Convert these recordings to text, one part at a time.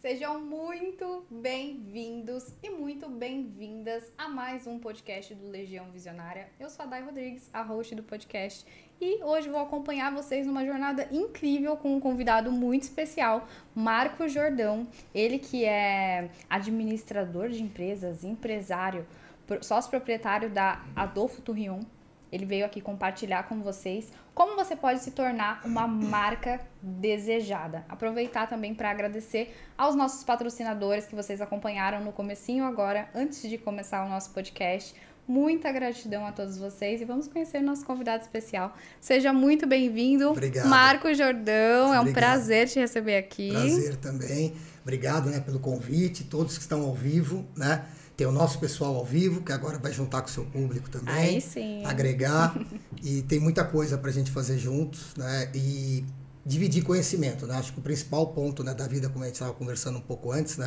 Sejam muito bem-vindos e muito bem-vindas a mais um podcast do Legião Visionária. Eu sou a Day Rodrigues, a host do podcast, e hoje vou acompanhar vocês numa jornada incrível com um convidado muito especial, Marco Jordão. Ele que é administrador de empresas, empresário, sócio proprietário da Adolfo Turrion. Ele veio aqui compartilhar com vocês como você pode se tornar uma marca desejada. Aproveitar também para agradecer aos nossos patrocinadores que vocês acompanharam no comecinho agora, antes de começar o nosso podcast. Muita gratidão a todos vocês e vamos conhecer o nosso convidado especial. Seja muito bem-vindo, Marco Jordão. É um prazer te receber aqui. Prazer também. Obrigado, pelo convite, todos que estão ao vivo, Tem o nosso pessoal ao vivo, que agora vai juntar com o seu público também. Aí sim. Agregar. E tem muita coisa pra gente fazer juntos, E dividir conhecimento, Acho que o principal ponto, da vida, como a gente estava conversando um pouco antes,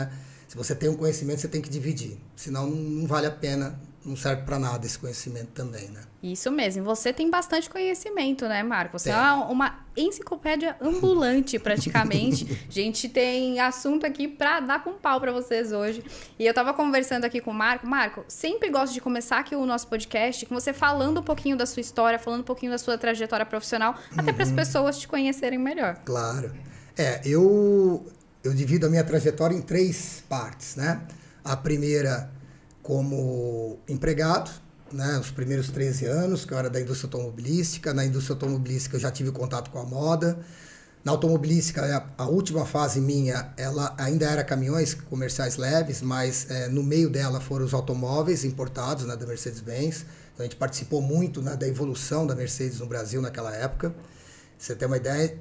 Se você tem um conhecimento, você tem que dividir. Senão não vale a pena, não serve para nada esse conhecimento também, Isso mesmo. Você tem bastante conhecimento, Marco? Você é uma enciclopédia ambulante, praticamente. A gente tem assunto aqui para dar com pau para vocês hoje. E eu tava conversando aqui com o Marco. Marco, sempre gosto de começar aqui o nosso podcast com você falando um pouquinho da sua história, falando um pouquinho da sua trajetória profissional, até para as pessoas te conhecerem melhor. Claro. Eu divido a minha trajetória em 3 partes, A primeira como empregado, os primeiros 13 anos, que eu era da indústria automobilística. Na indústria automobilística eu já tive contato com a moda. Na automobilística, a última fase minha, ela ainda era caminhões comerciais leves, mas no meio dela foram os automóveis importados, da Mercedes-Benz. Então a gente participou muito da evolução da Mercedes no Brasil naquela época. Pra você ter uma ideia,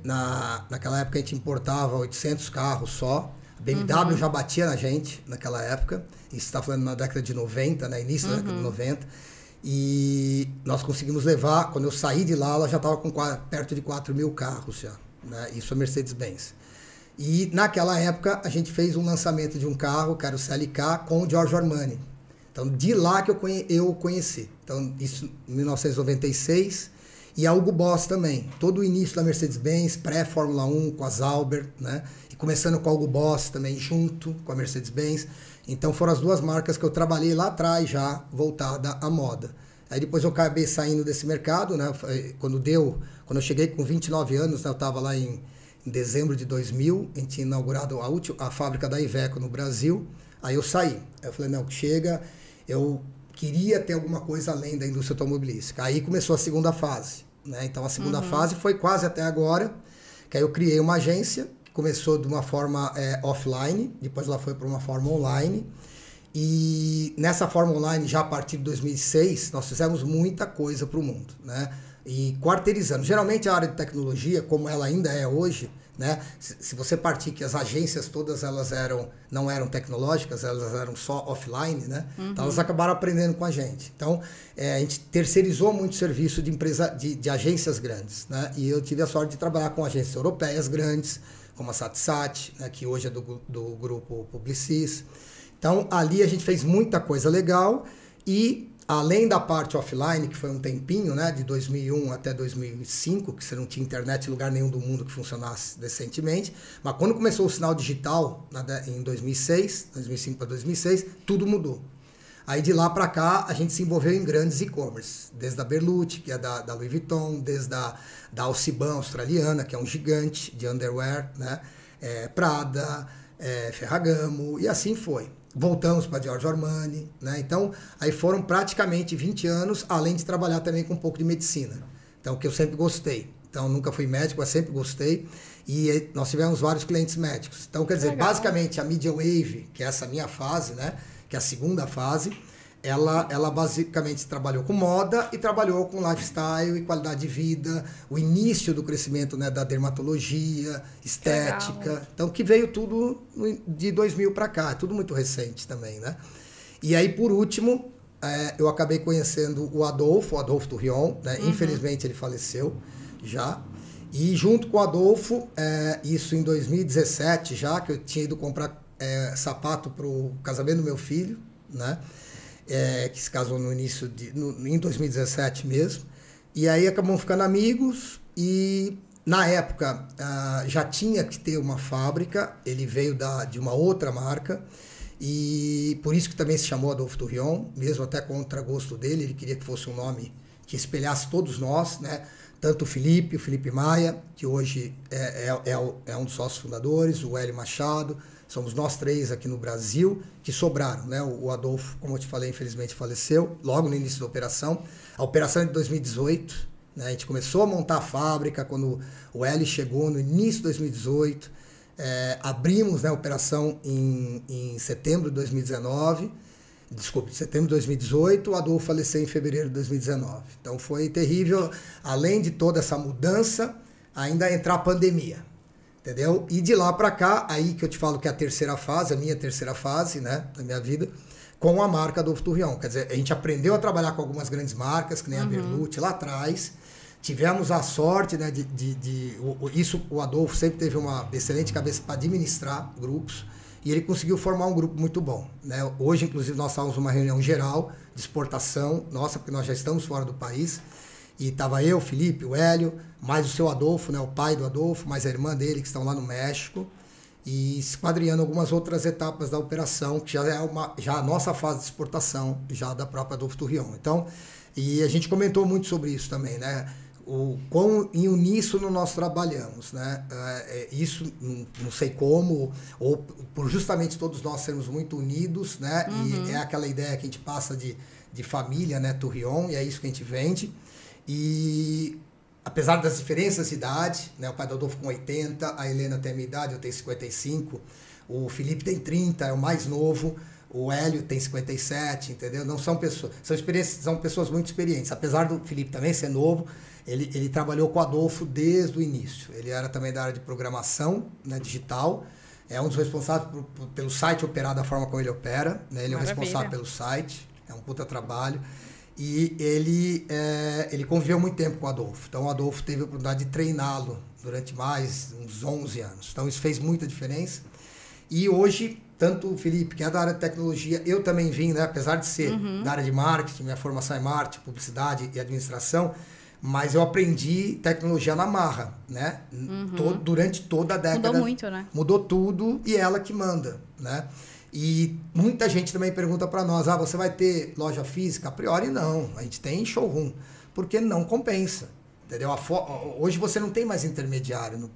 naquela época a gente importava 800 carros só. A BMW já batia na gente naquela época. Isso está falando na década de 90, início da década de 90. E nós conseguimos levar, quando eu saí de lá, ela já estava com perto de 4 mil carros já, né? Isso é Mercedes-Benz. E naquela época a gente fez um lançamento de um carro, que era o CLK, com o Giorgio Armani. Então de lá que eu conheci. Então isso em 1996. E a Hugo Boss também. Todo o início da Mercedes-Benz, pré-Fórmula 1, com a Sauber, né? E começando com a Hugo Boss também junto com a Mercedes-Benz. Então foram as duas marcas que eu trabalhei lá atrás já, voltada à moda. Aí depois eu acabei saindo desse mercado, né? Quando eu cheguei com 29 anos, né? Eu estava lá em dezembro de 2000, a gente tinha inaugurado a fábrica da Iveco no Brasil. Aí eu saí. Aí eu falei, não, chega, eu queria ter alguma coisa além da indústria automobilística. Aí começou a segunda fase, né? Então a segunda fase foi quase até agora, que aí eu criei uma agência. Começou de uma forma offline, depois ela foi para uma forma online. E nessa forma online, já a partir de 2006, nós fizemos muita coisa para o mundo, né? E quarteirizando. Geralmente a área de tecnologia, como ela ainda é hoje, né? Se você partir que as agências todas elas não eram tecnológicas, elas eram só offline, né? Então elas acabaram aprendendo com a gente. Então a gente terceirizou muito serviço de empresa, de agências grandes, né? E eu tive a sorte de trabalhar com agências europeias grandes, como a Satsat, né, que hoje é do grupo Publicis. Então, ali a gente fez muita coisa legal e, além da parte offline, que foi um tempinho, né, de 2001 até 2005, que você não tinha internet em lugar nenhum do mundo que funcionasse decentemente, mas quando começou o sinal digital, em 2005 para 2006, tudo mudou. Aí de lá para cá a gente se envolveu em grandes e-commerce, desde a Berluti, que é da Louis Vuitton, desde da Alciban australiana, que é um gigante de underwear, né? Prada, Ferragamo, e assim foi. Voltamos para Giorgio Armani, né? Então aí foram praticamente 20 anos, além de trabalhar também com um pouco de medicina, então que eu sempre gostei. Então nunca fui médico, mas sempre gostei. E nós tivemos vários clientes médicos. Então quer dizer, legal. Basicamente a Media Wave, que é essa minha fase, né? Que é a segunda fase, ela basicamente trabalhou com moda e trabalhou com lifestyle e qualidade de vida, o início do crescimento, né, da dermatologia, estética. Legal. Então, que veio tudo de 2000 para cá, é tudo muito recente também, né? E aí, por último, eu acabei conhecendo o Adolfo Turrion, né? Infelizmente ele faleceu já. E junto com o Adolfo, isso em 2017 já, que eu tinha ido comprar sapato para o casamento do meu filho, né? Que se casou em 2017 mesmo. E aí acabamos ficando amigos e na época já tinha que ter uma fábrica, ele veio de uma outra marca e por isso que também se chamou Adolfo Turrion, mesmo até contra gosto dele, ele queria que fosse um nome que espelhasse todos nós, né? Tanto o Felipe Maia, que hoje é um dos sócios fundadores, o Hélio Machado, somos nós três aqui no Brasil que sobraram, né? O Adolfo, como eu te falei, infelizmente faleceu logo no início da operação. A operação é de 2018, né? A gente começou a montar a fábrica quando o Hélio chegou no início de 2018. Abrimos, né, a operação em setembro de 2019. Desculpe, setembro de 2018, o Adolfo faleceu em fevereiro de 2019. Então foi terrível, além de toda essa mudança, ainda entrar a pandemia. Entendeu? E de lá para cá, aí que eu te falo que é a terceira fase, a minha terceira fase, né, da minha vida, com a marca Adolfo Turrion. Quer dizer, a gente aprendeu a trabalhar com algumas grandes marcas, que nem a Berluti lá atrás. Tivemos a sorte, né, o Adolfo sempre teve uma excelente cabeça para administrar grupos e ele conseguiu formar um grupo muito bom, né? Hoje, inclusive, nós estávamos numa reunião geral de exportação, nossa, porque nós já estamos fora do país. E estava eu, o Felipe, o Hélio, mais o seu Adolfo, né, o pai do Adolfo, mais a irmã dele, que estão lá no México, e esquadrinhando algumas outras etapas da operação, que já é já a nossa fase de exportação, já da própria Adolfo Turrion. Então, e a gente comentou muito sobre isso também, né? O quão em uníssono nós trabalhamos, né? Isso, não sei como, ou por justamente todos nós sermos muito unidos, né? E é aquela ideia que a gente passa de família, né? Turrion, e é isso que a gente vende. E apesar das diferenças de idade, né, o pai do Adolfo com 80, a Helena tem a minha idade, eu tenho 55, o Felipe tem 30, é o mais novo, o Hélio tem 57, entendeu? Não são pessoas, são pessoas muito experientes. Apesar do Felipe também ser novo, ele trabalhou com o Adolfo desde o início. Ele era também da área de programação, né, digital, é um dos responsáveis pelo site operar da forma como ele opera, né? Ele é o responsável pelo site, é um puta trabalho. E ele conviveu muito tempo com o Adolfo. Então, o Adolfo teve a oportunidade de treiná-lo durante mais uns 11 anos. Então, isso fez muita diferença. E hoje, tanto o Felipe, que é da área de tecnologia, eu também vim, né? Apesar de ser da área de marketing, minha formação é marketing, publicidade e administração, mas eu aprendi tecnologia na marra, né? Durante toda a década. Mudou muito, né? Mudou tudo e é ela que manda, né? E muita gente também pergunta para nós, você vai ter loja física? A priori não, a gente tem showroom, porque não compensa, entendeu? Hoje você não tem mais intermediário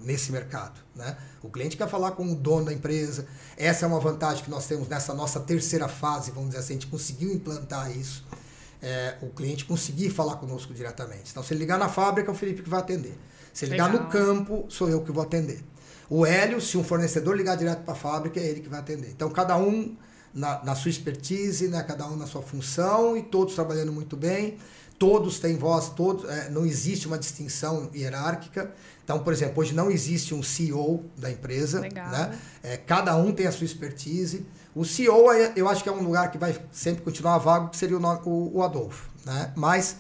nesse mercado, né? O cliente quer falar com o dono da empresa, essa é uma vantagem que nós temos nessa nossa terceira fase, vamos dizer assim, a gente conseguiu implantar isso, o cliente conseguir falar conosco diretamente. Então, se ele ligar na fábrica, é o Felipe que vai atender. Se ele ligar no campo, sou eu que vou atender. O Hélio, se um fornecedor ligar direto para a fábrica, é ele que vai atender. Então, cada um na sua expertise, né? Cada um na sua função e todos trabalhando muito bem. Todos têm voz, não existe uma distinção hierárquica. Então, por exemplo, hoje não existe um CEO da empresa. Legal. Né? Cada um tem a sua expertise. O CEO, eu acho que é um lugar que vai sempre continuar vago, que seria o Adolfo. Né? Mas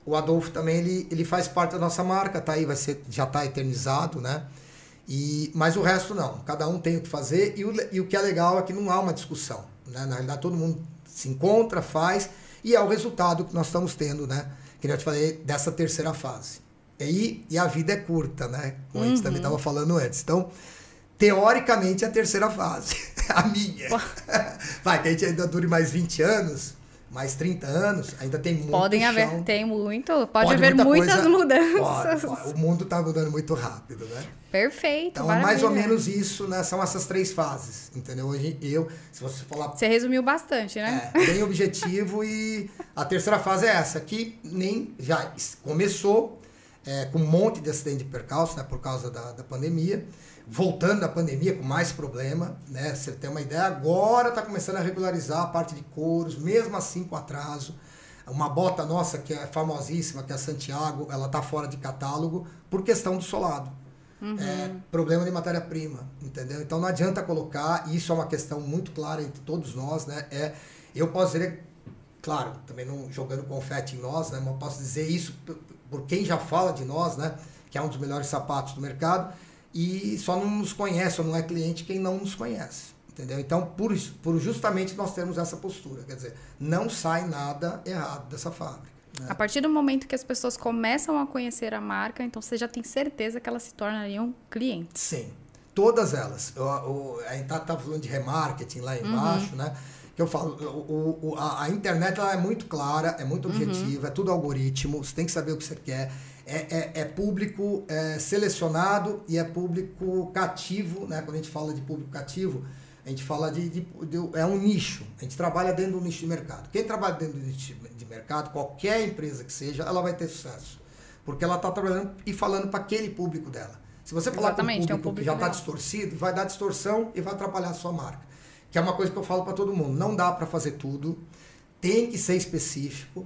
o Adolfo também ele faz parte da nossa marca, tá aí, já está eternizado, né? Mas o resto não, cada um tem o que fazer e o que é legal é que não há uma discussão, né? Na realidade todo mundo se encontra, faz e é o resultado que nós estamos tendo, né? Que eu te falei dessa terceira fase. E a vida é curta, né? Como a gente também estava falando antes. Então, teoricamente é a terceira fase, a minha. Vai, que a gente ainda dure mais 20 anos, mais 30 anos, ainda tem muito chão. Tem muito, pode haver muitas mudanças. O mundo está mudando muito rápido, né? Perfeito, então, é mais ou menos isso, né? São essas 3 fases, entendeu? Hoje se você falar... Você resumiu bastante, né? Bem objetivo e a terceira fase é essa, que já começou com um monte de acidente de percalço, né? Por causa da pandemia. Voltando da pandemia com mais problema, né? Você tem uma ideia, agora está começando a regularizar a parte de couros, mesmo assim com atraso. Uma bota nossa que é famosíssima, que é a Santiago, ela está fora de catálogo por questão do solado. Problema de matéria-prima, entendeu? Então não adianta colocar, isso é uma questão muito clara entre todos nós, né? Eu posso dizer, claro, também não jogando confete em nós, né? Mas posso dizer isso por quem já fala de nós, né? Que é um dos melhores sapatos do mercado. E só não nos conhece ou não é cliente quem não nos conhece, entendeu? Então, por justamente nós temos essa postura, quer dizer, não sai nada errado dessa fábrica. Né? A partir do momento que as pessoas começam a conhecer a marca, então você já tem certeza que elas se tornariam clientes. Sim, todas elas. A gente tá falando de remarketing lá embaixo, né? Que eu falo, a internet ela é muito clara, é muito objetiva, é tudo algoritmo, você tem que saber o que você quer. É público selecionado e é público cativo, né? Quando a gente fala de público cativo, a gente fala é um nicho. A gente trabalha dentro do nicho de mercado. Quem trabalha dentro do nicho de mercado, qualquer empresa que seja, ela vai ter sucesso. Porque ela está trabalhando e falando para aquele público dela. Se você falar com um público que já está distorcido, vai dar distorção e vai atrapalhar a sua marca. Que é uma coisa que eu falo para todo mundo. Não dá para fazer tudo. Tem que ser específico.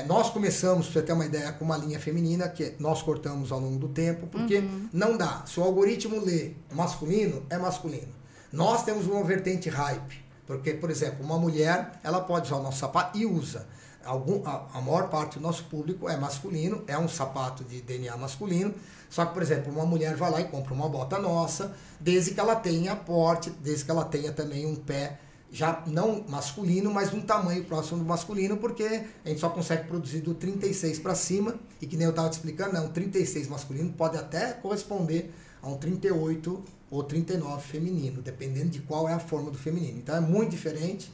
Nós começamos, para você ter uma ideia, com uma linha feminina que nós cortamos ao longo do tempo, porque não dá. Se o algoritmo lê masculino, é masculino. Nós temos uma vertente hype, porque, por exemplo, uma mulher, ela pode usar o nosso sapato e usa. A maior parte do nosso público é masculino, é um sapato de DNA masculino, só que, por exemplo, uma mulher vai lá e compra uma bota nossa, desde que ela tenha porte, desde que ela tenha também um pé já não masculino, mas um tamanho próximo do masculino, porque a gente só consegue produzir do 36 para cima, e que nem eu estava te explicando, não, 36 masculino pode até corresponder a um 38 ou 39 feminino, dependendo de qual é a forma do feminino. Então é muito diferente,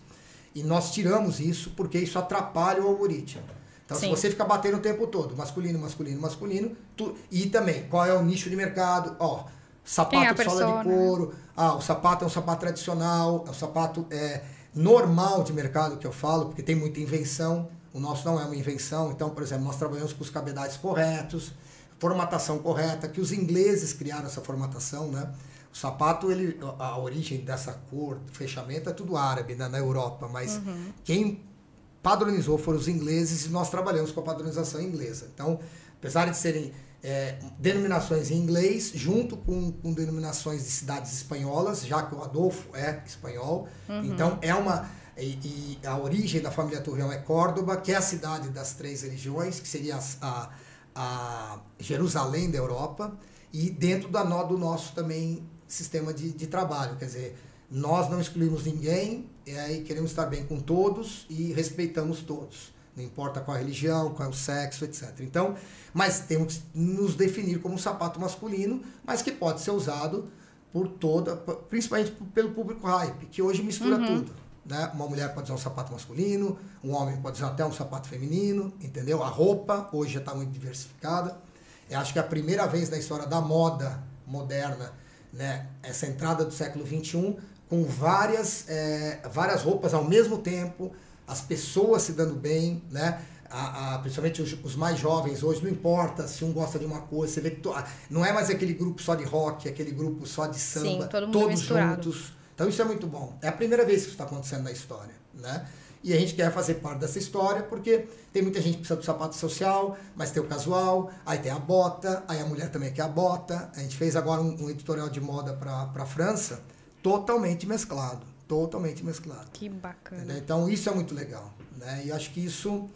e nós tiramos isso, porque isso atrapalha o algoritmo. Então, se você ficar batendo o tempo todo, masculino, masculino, masculino, e também, qual é o nicho de mercado, sapato de sola de couro, o sapato é um sapato tradicional, é um sapato normal de mercado que eu falo, porque tem muita invenção, o nosso não é uma invenção, então, por exemplo, nós trabalhamos com os cabedais corretos, formatação correta, que os ingleses criaram essa formatação, né? O sapato, a origem dessa cor, fechamento, é tudo árabe, né, na Europa, mas quem padronizou foram os ingleses e nós trabalhamos com a padronização inglesa. Então, apesar de serem denominações em inglês, junto com denominações de cidades espanholas, já que o Adolfo é espanhol. Então, E a origem da família Turrião é Córdoba, que é a cidade das 3 religiões, que seria a Jerusalém da Europa, e dentro do nosso também sistema de trabalho. Quer dizer, nós não excluímos ninguém, e queremos estar bem com todos e respeitamos todos. Não importa qual a religião, qual é o sexo, etc. Então, mas temos que nos definir como um sapato masculino, mas que pode ser usado por principalmente pelo público hype, que hoje mistura tudo. Né? Uma mulher pode usar um sapato masculino, um homem pode usar até um sapato feminino, entendeu? A roupa hoje já está muito diversificada. Eu acho que é a primeira vez na história da moda moderna, né, essa entrada do século XXI, com várias roupas ao mesmo tempo, as pessoas se dando bem, né? Principalmente os mais jovens hoje, não importa se um gosta de uma coisa, você vê que não é mais aquele grupo só de rock, aquele grupo só de samba, sim, todo mundo todos misturado. juntos. Então isso é muito bom. É a primeira vez que isso está acontecendo na história, né? E a gente quer fazer parte dessa história porque tem muita gente que precisa do sapato social, mas tem o casual, aí tem a bota, aí a mulher também quer a bota. A gente fez agora um editorial de moda para a França, totalmente mesclado. Que bacana. Entendeu? Então isso é muito legal, né? E acho que isso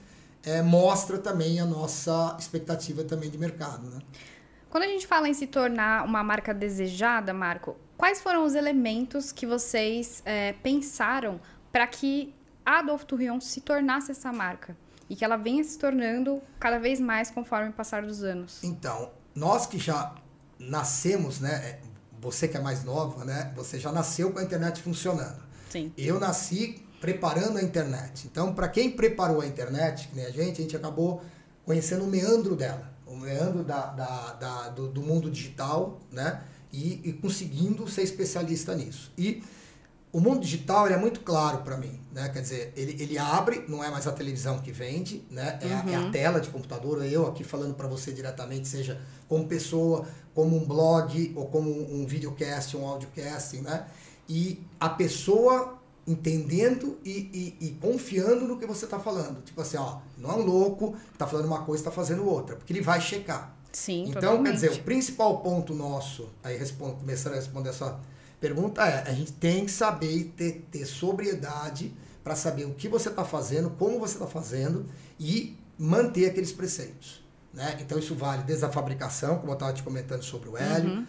mostra também a nossa expectativa também de mercado, né? Quando a gente fala em se tornar uma marca desejada, Marco, quais foram os elementos que vocês pensaram para que a Adolphe Turrion se tornasse essa marca? E que ela venha se tornando cada vez mais conforme o passar dos anos. Então, nós que já nascemos, né? Você que é mais nova, né? Você já nasceu com a internet funcionando. Sim. Eu nasci preparando a internet. Então, para quem preparou a internet, que nem a gente acabou conhecendo o meandro dela. O meandro do mundo digital, né? E conseguindo ser especialista nisso. E o mundo digital ele é muito claro para mim, né? Quer dizer, ele abre, não é mais a televisão que vende, né? É a tela de computador, eu aqui falando para você diretamente, seja como pessoa, como um blog, ou como um videocast, um audiocasting, né? E a pessoa entendendo e confiando no que você está falando. Tipo assim, ó, não é um louco que está falando uma coisa e está fazendo outra, porque ele vai checar. Sim, então, totalmente. quer dizer, o principal ponto nosso, aí começando a responder essa pergunta a gente tem que saber ter sobriedade para saber o que você está fazendo, como você está fazendo e manter aqueles preceitos. Né? Então isso vale desde a fabricação, como eu estava te comentando sobre o Hélio,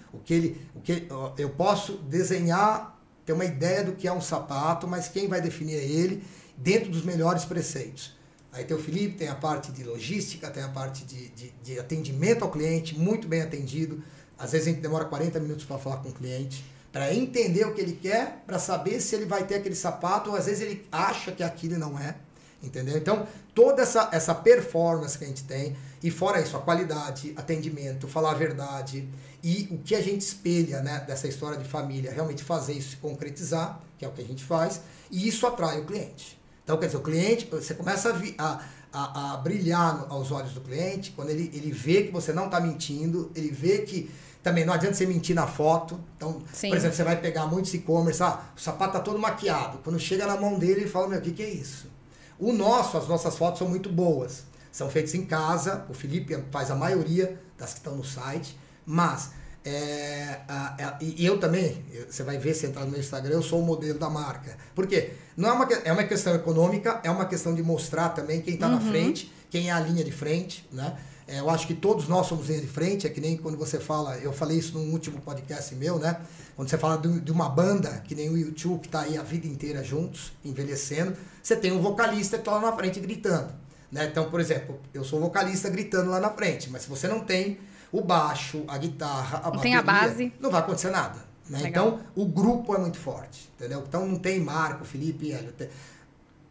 eu posso desenhar, ter uma ideia do que é um sapato, mas quem vai definir é ele dentro dos melhores preceitos. Aí tem o Felipe, tem a parte de logística, tem a parte de atendimento ao cliente, muito bem atendido. Às vezes a gente demora 40 minutos para falar com o cliente, para entender o que ele quer, para saber se ele vai ter aquele sapato, ou às vezes ele acha que aquilo não é, entendeu? Então, toda essa performance que a gente tem, e fora isso, a qualidade, atendimento, falar a verdade, e o que a gente espelha, né, dessa história de família, realmente fazer isso se concretizar, que é o que a gente faz, e isso atrai o cliente. Então, quer dizer, o cliente, você começa a brilhar aos olhos do cliente, quando ele vê que você não está mentindo, ele vê que também não adianta você mentir na foto. Então, sim, por exemplo, você vai pegar muitos e-commerce, o sapato tá todo maquiado. Quando chega na mão dele, ele fala, meu, o que é isso? As nossas fotos são muito boas. São feitas em casa, o Felipe faz a maioria das que estão no site, mas e eu também, você vai ver se entrar no meu Instagram, eu sou o modelo da marca. Por quê? Não é uma questão econômica, é uma questão de mostrar também quem está na frente, quem é a linha de frente, né? Eu acho que todos nós somos linha de frente, é que nem quando você fala, eu falei isso num último podcast meu, né? Quando você fala de uma banda, que nem o U2, que está aí a vida inteira juntos, envelhecendo, você tem um vocalista que está lá na frente gritando, né? Então, por exemplo, eu sou vocalista gritando lá na frente, mas se você não tem o baixo, a guitarra, a bateria, tem a base, não vai acontecer nada, né? Então, o grupo é muito forte, entendeu? Então, não tem Marco, Felipe e Hélio.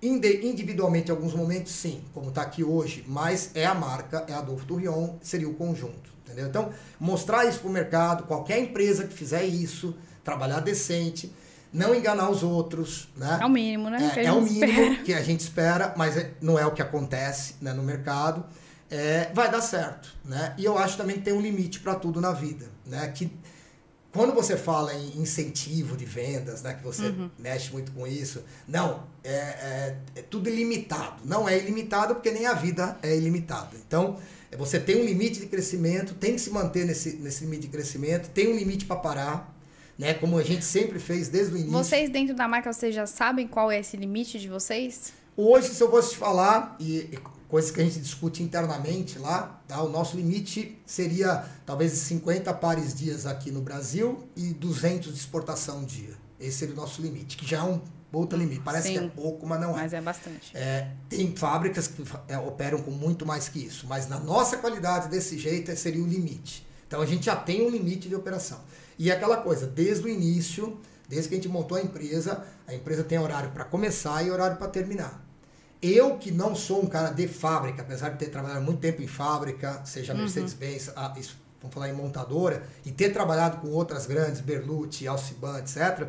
Individualmente, em alguns momentos, sim, como está aqui hoje, mas é a marca, é a Adolphe Turrion, seria o conjunto, entendeu? Então, mostrar isso para o mercado, qualquer empresa que fizer isso, trabalhar decente, não enganar os outros, né? É o mínimo, né? É o mínimo que a gente espera, mas não é o que acontece, né, no mercado. Vai dar certo, né? E eu acho também que tem um limite para tudo na vida, né? Que quando você fala em incentivo de vendas, né, que você mexe muito com isso, não, é tudo ilimitado. Não é ilimitado porque nem a vida é ilimitada. Então, você tem um limite de crescimento, tem que se manter nesse limite de crescimento, tem um limite para parar, né? Como a gente sempre fez desde o início. Vocês dentro da marca, vocês já sabem qual é esse limite de vocês? Hoje, se eu fosse te falar, e coisas que a gente discute internamente lá, tá? O nosso limite seria talvez 50 pares dias aqui no Brasil e 200 de exportação dia. Esse seria o nosso limite, que já é um outro limite. Parece Sim, que é pouco, mas não é. Mas é bastante. Tem fábricas que operam com muito mais que isso, mas na nossa qualidade, desse jeito, seria o limite. Então, a gente já tem um limite de operação. E aquela coisa, desde o início, desde que a gente montou a empresa tem horário para começar e horário para terminar. Eu, que não sou um cara de fábrica, apesar de ter trabalhado muito tempo em fábrica, seja Mercedes-Benz, vamos falar em montadora, e ter trabalhado com outras grandes, Berluti, Alciban, etc.,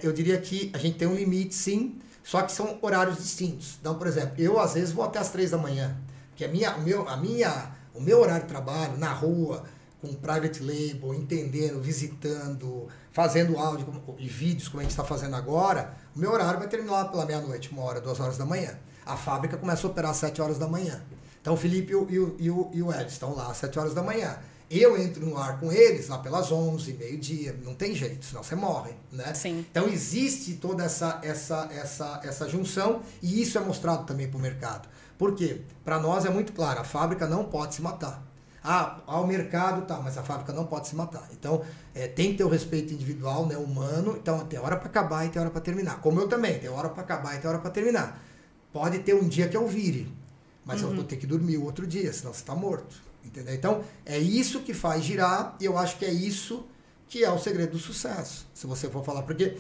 eu diria que a gente tem um limite, sim, só que são horários distintos. Então, por exemplo, eu às vezes vou até as 3 da manhã, porque o meu horário de trabalho na rua, com private label, entendendo, visitando, fazendo áudio e vídeos, como a gente está fazendo agora, o meu horário vai terminar lá pela meia-noite, 1h, 2h da manhã. A fábrica começa a operar às 7 horas da manhã. Então o Felipe e o Ed estão lá às 7 horas da manhã. Eu entro no ar com eles lá pelas 11, meio-dia, não tem jeito, senão você morre, né? Sim. Então existe toda essa junção e isso é mostrado também para o mercado. Por quê? Para nós é muito claro, a fábrica não pode se matar. Ao mercado, tá, mas a fábrica não pode se matar. Então, tem que ter o respeito individual, né, humano. Então, tem hora para acabar e tem hora para terminar. Como eu também, tem hora para acabar e tem hora para terminar. Pode ter um dia que eu vire, mas eu vou ter que dormir o outro dia, senão você está morto. Entendeu? Então, é isso que faz girar e eu acho que é isso que é o segredo do sucesso, se você for falar. Porque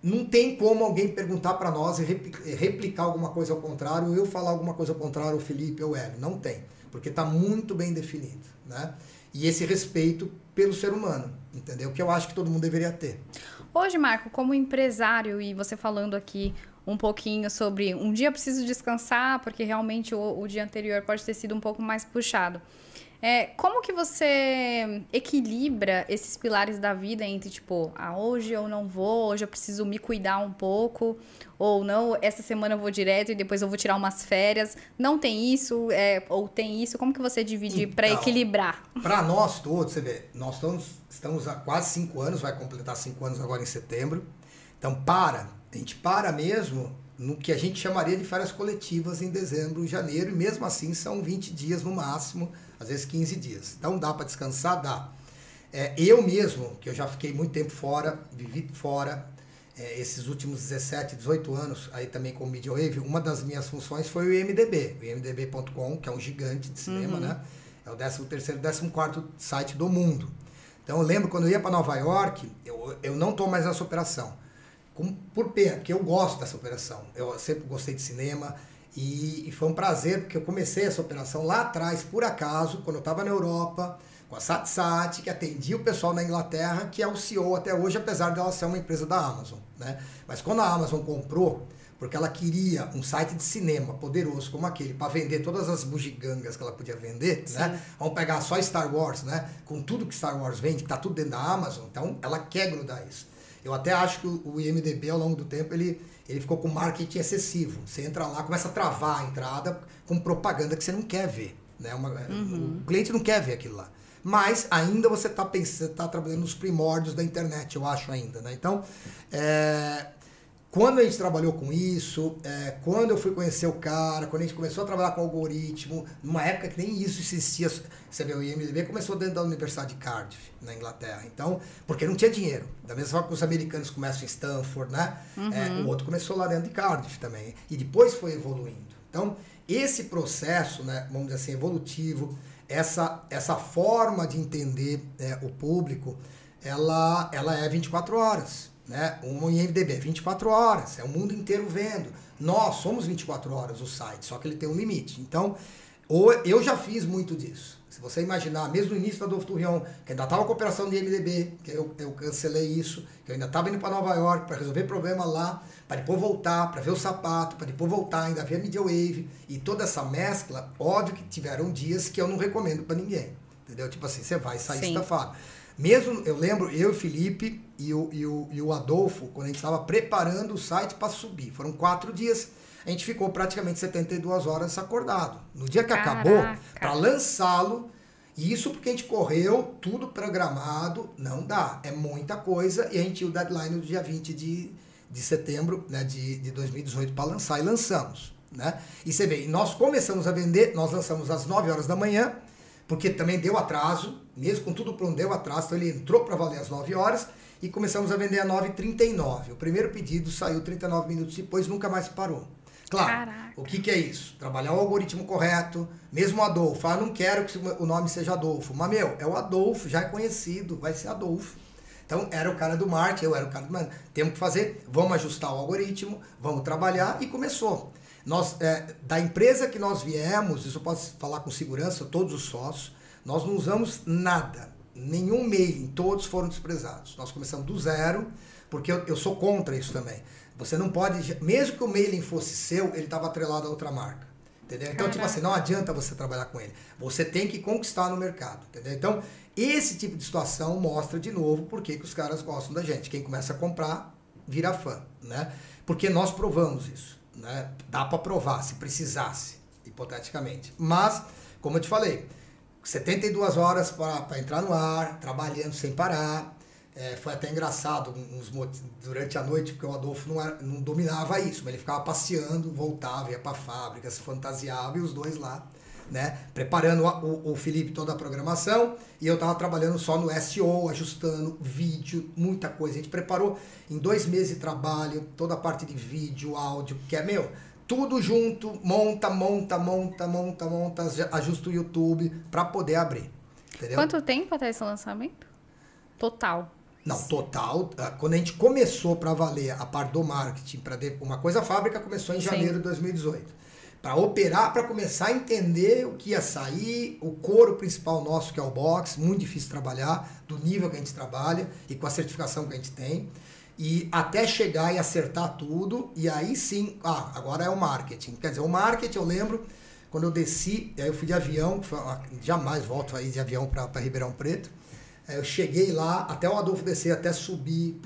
não tem como alguém perguntar para nós e replicar alguma coisa ao contrário, ou eu falar alguma coisa ao contrário, o Felipe ou o Hélio. Não tem. Porque está muito bem definido, né? E esse respeito pelo ser humano, entendeu? Que eu acho que todo mundo deveria ter. Hoje, Marco, como empresário, e você falando aqui um pouquinho sobre um dia eu preciso descansar, porque realmente o dia anterior pode ter sido um pouco mais puxado. Como que você equilibra esses pilares da vida entre, tipo, hoje eu não vou, hoje eu preciso me cuidar um pouco, ou não, essa semana eu vou direto e depois eu vou tirar umas férias. Não tem isso, ou tem isso? Como que você divide para equilibrar? Para nós todos, você vê, nós estamos há quase 5 anos, vai completar 5 anos agora em setembro. Então, a gente para mesmo no que a gente chamaria de férias coletivas em dezembro e janeiro, e mesmo assim são 20 dias no máximo, às vezes 15 dias. Então dá para descansar? Dá. Eu mesmo, que eu já fiquei muito tempo fora, vivi fora, esses últimos 17, 18 anos, aí também com o Media Wave, uma das minhas funções foi o IMDb, o imdb.com, que é um gigante de cinema, né? É o 13º, 14º site do mundo. Então eu lembro quando eu ia para Nova York, eu não estou mais nessa operação. Por pena, porque eu gosto dessa operação. Eu sempre gostei de cinema e foi um prazer, porque eu comecei essa operação lá atrás, por acaso, quando eu estava na Europa, com a SatSat, que atendia o pessoal na Inglaterra, que é o CEO até hoje, apesar dela ser uma empresa da Amazon, né? Mas quando a Amazon comprou, porque ela queria um site de cinema poderoso como aquele, para vender todas as bugigangas que ela podia vender, né? Vamos pegar só Star Wars, né? Com tudo que Star Wars vende, que está tudo dentro da Amazon, então ela quer grudar isso. Eu até acho que o IMDb, ao longo do tempo, ele ficou com marketing excessivo. Você entra lá, começa a travar a entrada com propaganda que você não quer ver, né? O cliente não quer ver aquilo lá. Mas ainda você está trabalhando nos primórdios da internet, eu acho ainda, né? Então, quando a gente trabalhou com isso, quando eu fui conhecer o cara, quando a gente começou a trabalhar com algoritmo, numa época que nem isso existia, você vê, o IMDb começou dentro da Universidade de Cardiff, na Inglaterra, então, porque não tinha dinheiro. Da mesma forma que os americanos começam em Stanford, né? O outro começou lá dentro de Cardiff também, e depois foi evoluindo. Então, esse processo, né, vamos dizer assim, evolutivo, essa forma de entender o público, ela é 24 horas. Né? Um IMDb é 24 horas, é o mundo inteiro vendo. Nós somos 24 horas o site, só que ele tem um limite. Então, eu já fiz muito disso. Se você imaginar, mesmo no início da Dove Tourillon, que ainda estava com a operação de IMDb, que eu cancelei isso, que eu ainda estava indo para Nova York para resolver problema lá, para depois voltar, para ver o sapato, para depois voltar, ainda ver a Media Wave, e toda essa mescla, óbvio que tiveram dias que eu não recomendo para ninguém. Entendeu? Tipo assim, você vai sair estafado. Mesmo, eu lembro, eu e o Felipe e o Adolfo, quando a gente estava preparando o site para subir, foram 4 dias, a gente ficou praticamente 72 horas acordado. No dia que acabou, para lançá-lo, E isso porque a gente correu tudo programado, não dá. É muita coisa e a gente tinha o deadline no dia 20 de setembro, né, de 2018 para lançar e lançamos. Né? E você vê, nós começamos a vender, nós lançamos às 9 horas da manhã, porque também deu atraso, mesmo com tudo pronto, deu atraso, então ele entrou para valer às 9 horas e começamos a vender às 9h39. O primeiro pedido saiu 39 minutos depois, nunca mais parou. Claro, Caraca. O que é isso? Trabalhar o algoritmo correto, mesmo o Adolfo. Ah, não quero que o nome seja Adolfo. Mas, é o Adolfo, já é conhecido, vai ser Adolfo. Então, era o cara do marketing, eu era o cara do marketing. Temos que fazer, vamos ajustar o algoritmo, vamos trabalhar e começou. Nós, da empresa que nós viemos, isso eu posso falar com segurança, todos os sócios, nós não usamos nada, nenhum mailing, todos foram desprezados. Nós começamos do zero, porque eu sou contra isso também. Você não pode, mesmo que o mailing fosse seu, ele estava atrelado a outra marca. Entendeu? Então, tipo assim, não adianta você trabalhar com ele. Você tem que conquistar no mercado. Entendeu? Então, esse tipo de situação mostra de novo por que os caras gostam da gente. Quem começa a comprar, vira fã. Né? Porque nós provamos isso. Né? Dá para provar, se precisasse, hipoteticamente. Mas, como eu te falei, 72 horas para entrar no ar, trabalhando sem parar. Foi até engraçado durante a noite, porque o Adolfo não dominava isso, mas ele ficava passeando, voltava, ia para a fábrica, se fantasiava, e os dois lá, né, preparando o Felipe toda a programação, e eu estava trabalhando só no SEO, ajustando vídeo, muita coisa. A gente preparou em 2 meses de trabalho, toda a parte de vídeo, áudio, que é, tudo junto, monta, ajusta o YouTube para poder abrir. Entendeu? Quanto tempo até esse lançamento? Total. Não, total. Quando a gente começou para valer a parte do marketing, uma coisa, a fábrica começou em janeiro de 2018. Para operar, para começar a entender o que ia sair, o couro principal nosso, que é o box, muito difícil trabalhar, do nível que a gente trabalha e com a certificação que a gente tem. E até chegar e acertar tudo, e aí sim, agora é o marketing. Quer dizer, o marketing, eu lembro, quando eu desci, aí eu fui de avião, jamais volto aí de avião para Ribeirão Preto. Eu cheguei lá, até o Adolfo descer, até subir,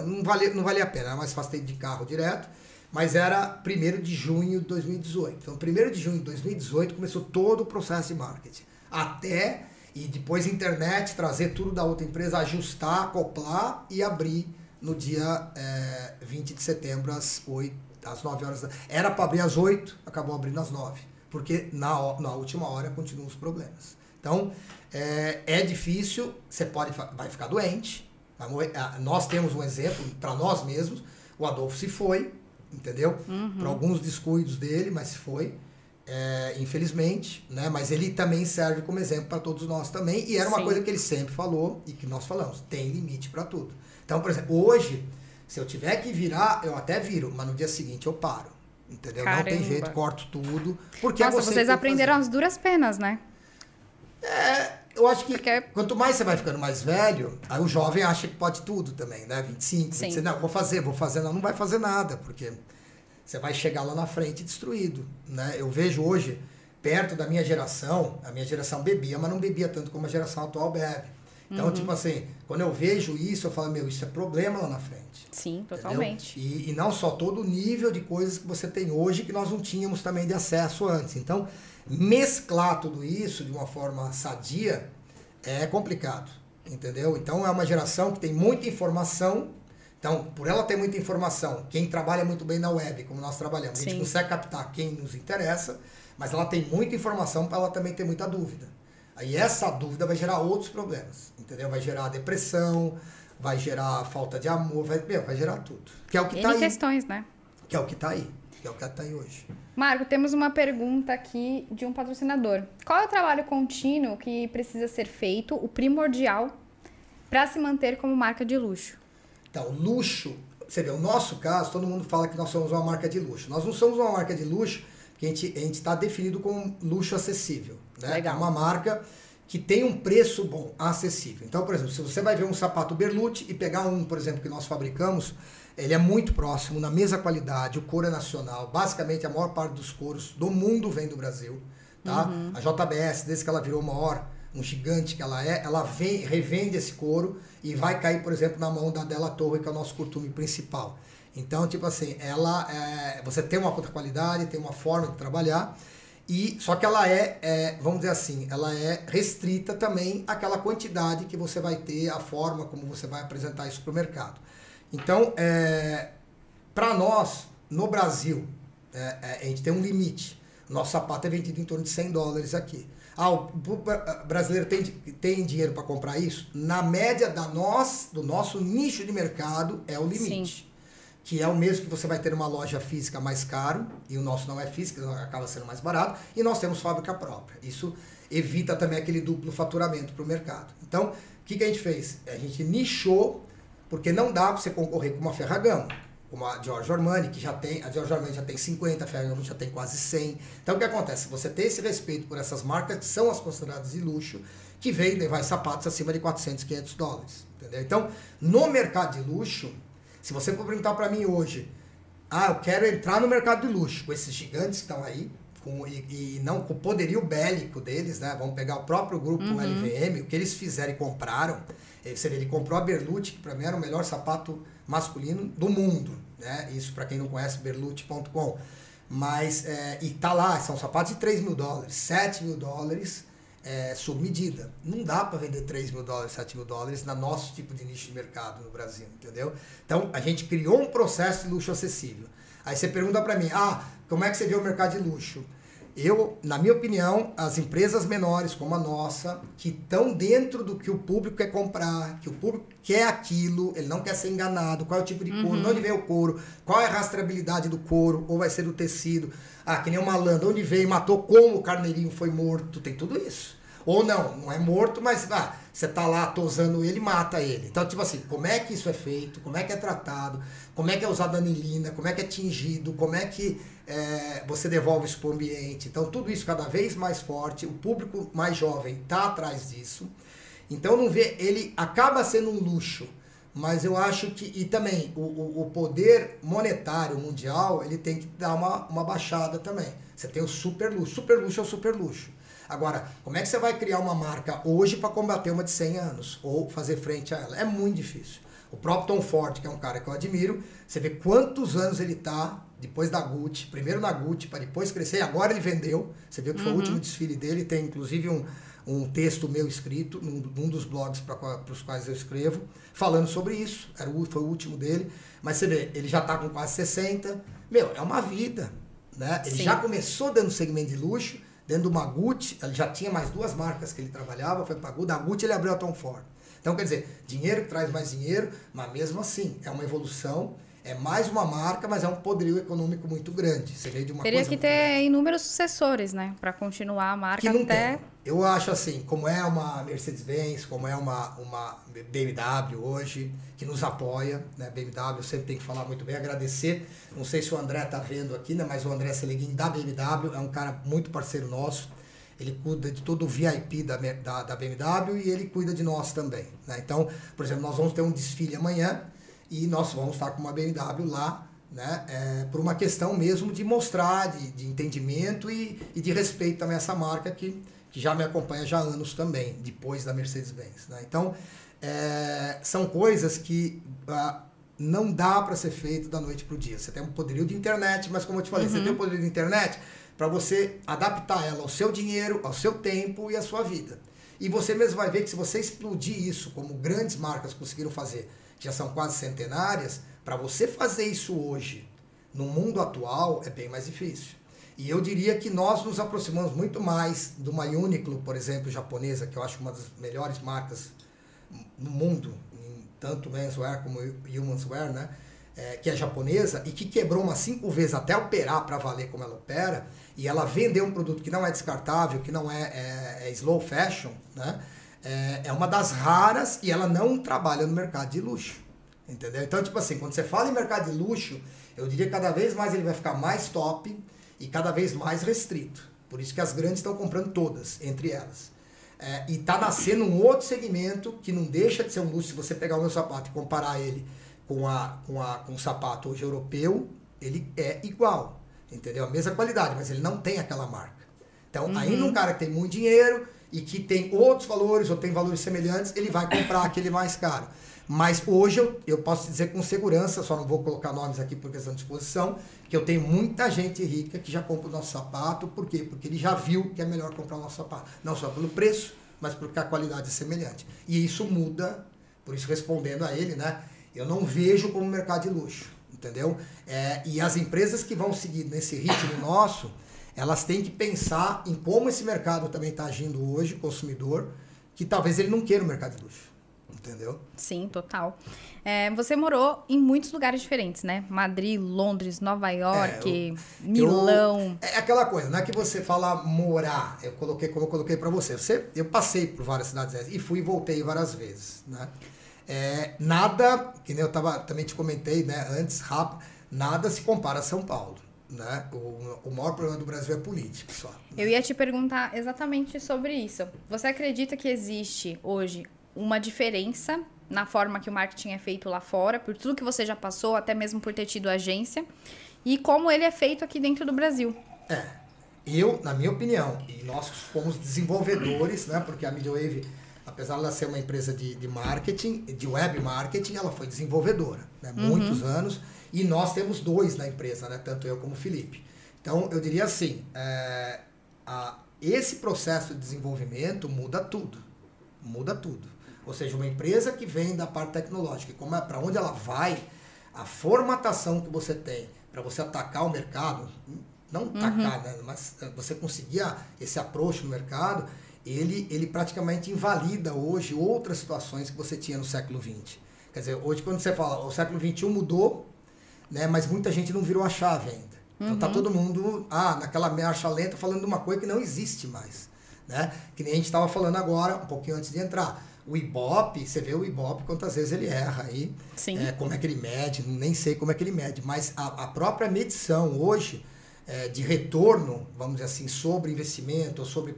não valia a pena, era mais fácil ter de carro direto, mas era 1º de junho de 2018. Então, 1º de junho de 2018 começou todo o processo de marketing. E depois internet, trazer tudo da outra empresa, ajustar, acoplar e abrir no dia 20 de setembro, às 9 horas. Era para abrir às 8, acabou abrindo às 9, porque na última hora continuam os problemas. Então, é difícil, vai ficar doente. Nós temos um exemplo para nós mesmos. O Adolfo se foi, entendeu? Por alguns descuidos dele, mas se foi. Infelizmente, né? Mas ele também serve como exemplo para todos nós também. E era uma coisa que ele sempre falou e que nós falamos. Tem limite para tudo. Então, por exemplo, hoje, se eu tiver que virar, eu até viro, mas no dia seguinte eu paro. Entendeu? Caramba. Não tem jeito, corto tudo. Porque nossa, vocês aprenderam as duras penas, né? Eu acho que quanto mais você vai ficando mais velho, aí o jovem acha que pode tudo também, né? 25, 26, não, vou fazer, não vai fazer nada, porque você vai chegar lá na frente destruído, né? Eu vejo hoje, perto da minha geração, a minha geração bebia, mas não bebia tanto como a geração atual bebe. Então, tipo assim, quando eu vejo isso, eu falo, isso é problema lá na frente. Sim, totalmente. E não só todo o nível de coisas que você tem hoje, que nós não tínhamos também de acesso antes. Então, mesclar tudo isso de uma forma sadia é complicado, entendeu? Então é uma geração que tem muita informação. Então, por ela ter muita informação, quem trabalha muito bem na web, como nós trabalhamos, a gente consegue captar quem nos interessa, mas ela tem muita informação para ela também ter muita dúvida. Aí essa dúvida vai gerar outros problemas, entendeu? Vai gerar depressão, vai gerar falta de amor, vai gerar tudo. Que é o que está aí. Questões, né? Que é o que está aí. Que é o que está aí hoje. Marco, temos uma pergunta aqui de um patrocinador. Qual é o trabalho contínuo que precisa ser feito, o primordial, para se manter como marca de luxo? Então, luxo, você vê, o nosso caso, todo mundo fala que nós somos uma marca de luxo. Nós não somos uma marca de luxo, porque a gente está definido como luxo acessível. Né? Legal. É uma marca que tem um preço bom, acessível. Então, por exemplo, se você vai ver um sapato Berluti e pegar um, por exemplo, que nós fabricamos, ele é muito próximo, na mesma qualidade, o couro é nacional. Basicamente, a maior parte dos couros do mundo vem do Brasil. Tá? A JBS, desde que ela virou um gigante que ela revende esse couro e vai cair, por exemplo, na mão da Della Torre, que é o nosso curtume principal. Então, tipo assim, você tem uma outra qualidade, tem uma forma de trabalhar. Só que ela vamos dizer assim, ela é restrita também àquela quantidade que você vai ter, a forma como você vai apresentar isso para o mercado. Então, para nós, no Brasil, a gente tem um limite. Nosso sapato é vendido em torno de $100 aqui. O brasileiro tem dinheiro para comprar isso? Na média do nosso nicho de mercado é o limite. Sim. Que é o mesmo que você vai ter uma loja física mais caro, e o nosso não é física, acaba sendo mais barato, e nós temos fábrica própria. Isso evita também aquele duplo faturamento para o mercado. Então, o que a gente fez? A gente nichou, porque não dá para você concorrer com uma Ferragamo, como a Giorgio Armani, a Giorgio Armani já tem 50, a Ferragamo já tem quase 100. Então, o que acontece? Você tem esse respeito por essas marcas, que são as consideradas de luxo, que vendem sapatos acima de $400, $500. Entendeu? Então, no mercado de luxo, se você for perguntar para mim hoje, eu quero entrar no mercado de luxo com esses gigantes que estão aí, e não com o poderio bélico deles, né? Vamos pegar o próprio grupo LVM, o que eles fizeram e compraram. Você vê, ele comprou a Berluti, que para mim era o melhor sapato masculino do mundo, né? Isso para quem não conhece, berluti.com. Mas, e tá lá, são sapatos de $3 mil, $7 mil, sob medida. Não dá para vender $3 mil, $7 mil no nosso tipo de nicho de mercado no Brasil, entendeu? Então, a gente criou um processo de luxo acessível. Aí você pergunta para mim, como é que você vê o mercado de luxo? Na minha opinião, as empresas menores como a nossa, que estão dentro do que o público quer comprar, que o público quer aquilo, ele não quer ser enganado, qual é o tipo de couro, de onde veio o couro, qual é a rastreabilidade do couro, ou vai ser do tecido, que nem o malandro, onde veio, matou, como o carneirinho foi morto, tem tudo isso. Ou não é morto, mas você tá lá tosando ele, mata ele. Então, tipo assim, como é que isso é feito, como é que é tratado, como é que é usada a anilina, como é que é tingido, como é que você devolve isso para o ambiente. Então, tudo isso cada vez mais forte, o público mais jovem tá atrás disso. Então, não vê, ele acaba sendo um luxo, mas eu acho que, e também, o poder monetário mundial, ele tem que dar uma baixada também. Você tem o super luxo é o super luxo. Agora, como é que você vai criar uma marca hoje para combater uma de 100 anos? Ou fazer frente a ela? É muito difícil. O próprio Tom Ford, que é um cara que eu admiro, você vê quantos anos ele tá depois da Gucci, primeiro na Gucci, para depois crescer, e agora ele vendeu. Você viu que foi o último desfile dele, tem inclusive um texto meu escrito num dos blogs para os quais eu escrevo, falando sobre isso. Foi o último dele. Mas você vê, ele já tá com quase 60. É uma vida, né? Ele já começou dando segmento de luxo, dentro de uma Gucci, ele já tinha mais 2 marcas que ele trabalhava, foi para a Gucci, da Gucci ele abriu a Tom Ford. Então, quer dizer, dinheiro que traz mais dinheiro, mas mesmo assim, é uma evolução, é mais uma marca, mas é um poderio econômico muito grande. Você veio de uma Teria que ter inúmeros sucessores, né, para continuar a marca que não até... Tem. Eu acho assim, como é uma Mercedes-Benz, como é uma BMW hoje, que nos apoia, né? BMW, eu sempre tenho que falar muito bem, agradecer. Não sei se o André tá vendo aqui, né? Mas o André Seleguin da BMW é um cara muito parceiro nosso. Ele cuida de todo o VIP da BMW e ele cuida de nós também, né? Então, por exemplo, nós vamos ter um desfile amanhã e nós vamos estar com uma BMW lá, né? Por uma questão mesmo de mostrar, de entendimento e de respeito também a essa marca que já me acompanha já há anos também, depois da Mercedes-Benz, né? Então, são coisas que não dá para ser feito da noite para o dia. Você tem um poderio de internet, mas como eu te falei, você tem o poderio de internet para você adaptar ela ao seu dinheiro, ao seu tempo e à sua vida. E você mesmo vai ver que se você explodir isso, como grandes marcas conseguiram fazer, que já são quase centenárias, para você fazer isso hoje, no mundo atual, é bem mais difícil. E eu diria que nós nos aproximamos muito mais de uma Uniqlo, por exemplo, japonesa, que eu acho uma das melhores marcas no mundo, tanto menswear como womenswear, né? Que é japonesa e que quebrou umas 5 vezes até operar para valer como ela opera, e ela vendeu um produto que não é descartável, que não é slow fashion, né? É uma das raras e ela não trabalha no mercado de luxo, entendeu? Então, tipo assim, quando você fala em mercado de luxo, eu diria que cada vez mais ele vai ficar mais top e cada vez mais restrito. Por isso que as grandes estão comprando todas, entre elas. E está nascendo um outro segmento que não deixa de ser um luxo. Se você pegar o meu sapato e comparar ele com um sapato hoje europeu, ele é igual, entendeu? A mesma qualidade, mas ele não tem aquela marca. Então, ainda um cara que tem muito dinheiro e que tem outros valores ou tem valores semelhantes, ele vai comprar aquele mais caro. Mas hoje eu posso dizer com segurança, só não vou colocar nomes aqui por questão de exposição, que eu tenho muita gente rica que já compra o nosso sapato. Por quê? Porque ele já viu que é melhor comprar o nosso sapato. Não só pelo preço, mas porque a qualidade é semelhante. E isso muda, por isso respondendo a ele, né? Eu não vejo como mercado de luxo, entendeu? E as empresas que vão seguir nesse ritmo nosso, elas têm que pensar em como esse mercado também está agindo hoje, consumidor, que talvez ele não queira o mercado de luxo. Entendeu? Sim, total. Você morou em muitos lugares diferentes, né? Madrid, Londres, Nova York, Milão. É aquela coisa, não é que você fala morar, como eu coloquei para você. Eu passei por várias cidades e fui e voltei várias vezes, né? Nada, que nem eu também te comentei, né, antes, rápido, nada se compara a São Paulo. Né? O maior problema do Brasil é político só. Né? Eu ia te perguntar exatamente sobre isso. Você acredita que existe hoje uma diferença na forma que o marketing é feito lá fora, por tudo que você já passou, até mesmo por ter tido agência, e como ele é feito aqui dentro do Brasil? Na minha opinião, e nós fomos desenvolvedores, né? Porque a MediaWave, apesar de ela ser uma empresa de marketing, de web marketing, ela foi desenvolvedora, né? Muitos anos, e nós temos 2 na empresa, né? Tanto eu como o Felipe. Então, eu diria assim, esse processo de desenvolvimento muda tudo. Muda tudo. Ou seja, uma empresa que vem da parte tecnológica, para onde ela vai, a formatação que você tem para você atacar o mercado, não atacar, né, mas você conseguir esse approach no mercado, ele praticamente invalida hoje outras situações que você tinha no século XX. Quer dizer, hoje quando você fala, o século XXI mudou, né, mas muita gente não virou a chave ainda. Então tá todo mundo naquela marcha lenta falando de uma coisa que não existe mais. Né? Que nem a gente estava falando agora, um pouquinho antes de entrar. O Ibope, você vê o Ibope quantas vezes ele erra aí. Sim. Como é que ele mede, nem sei como é que ele mede, mas a própria medição hoje de retorno, vamos dizer assim, sobre investimento ou sobre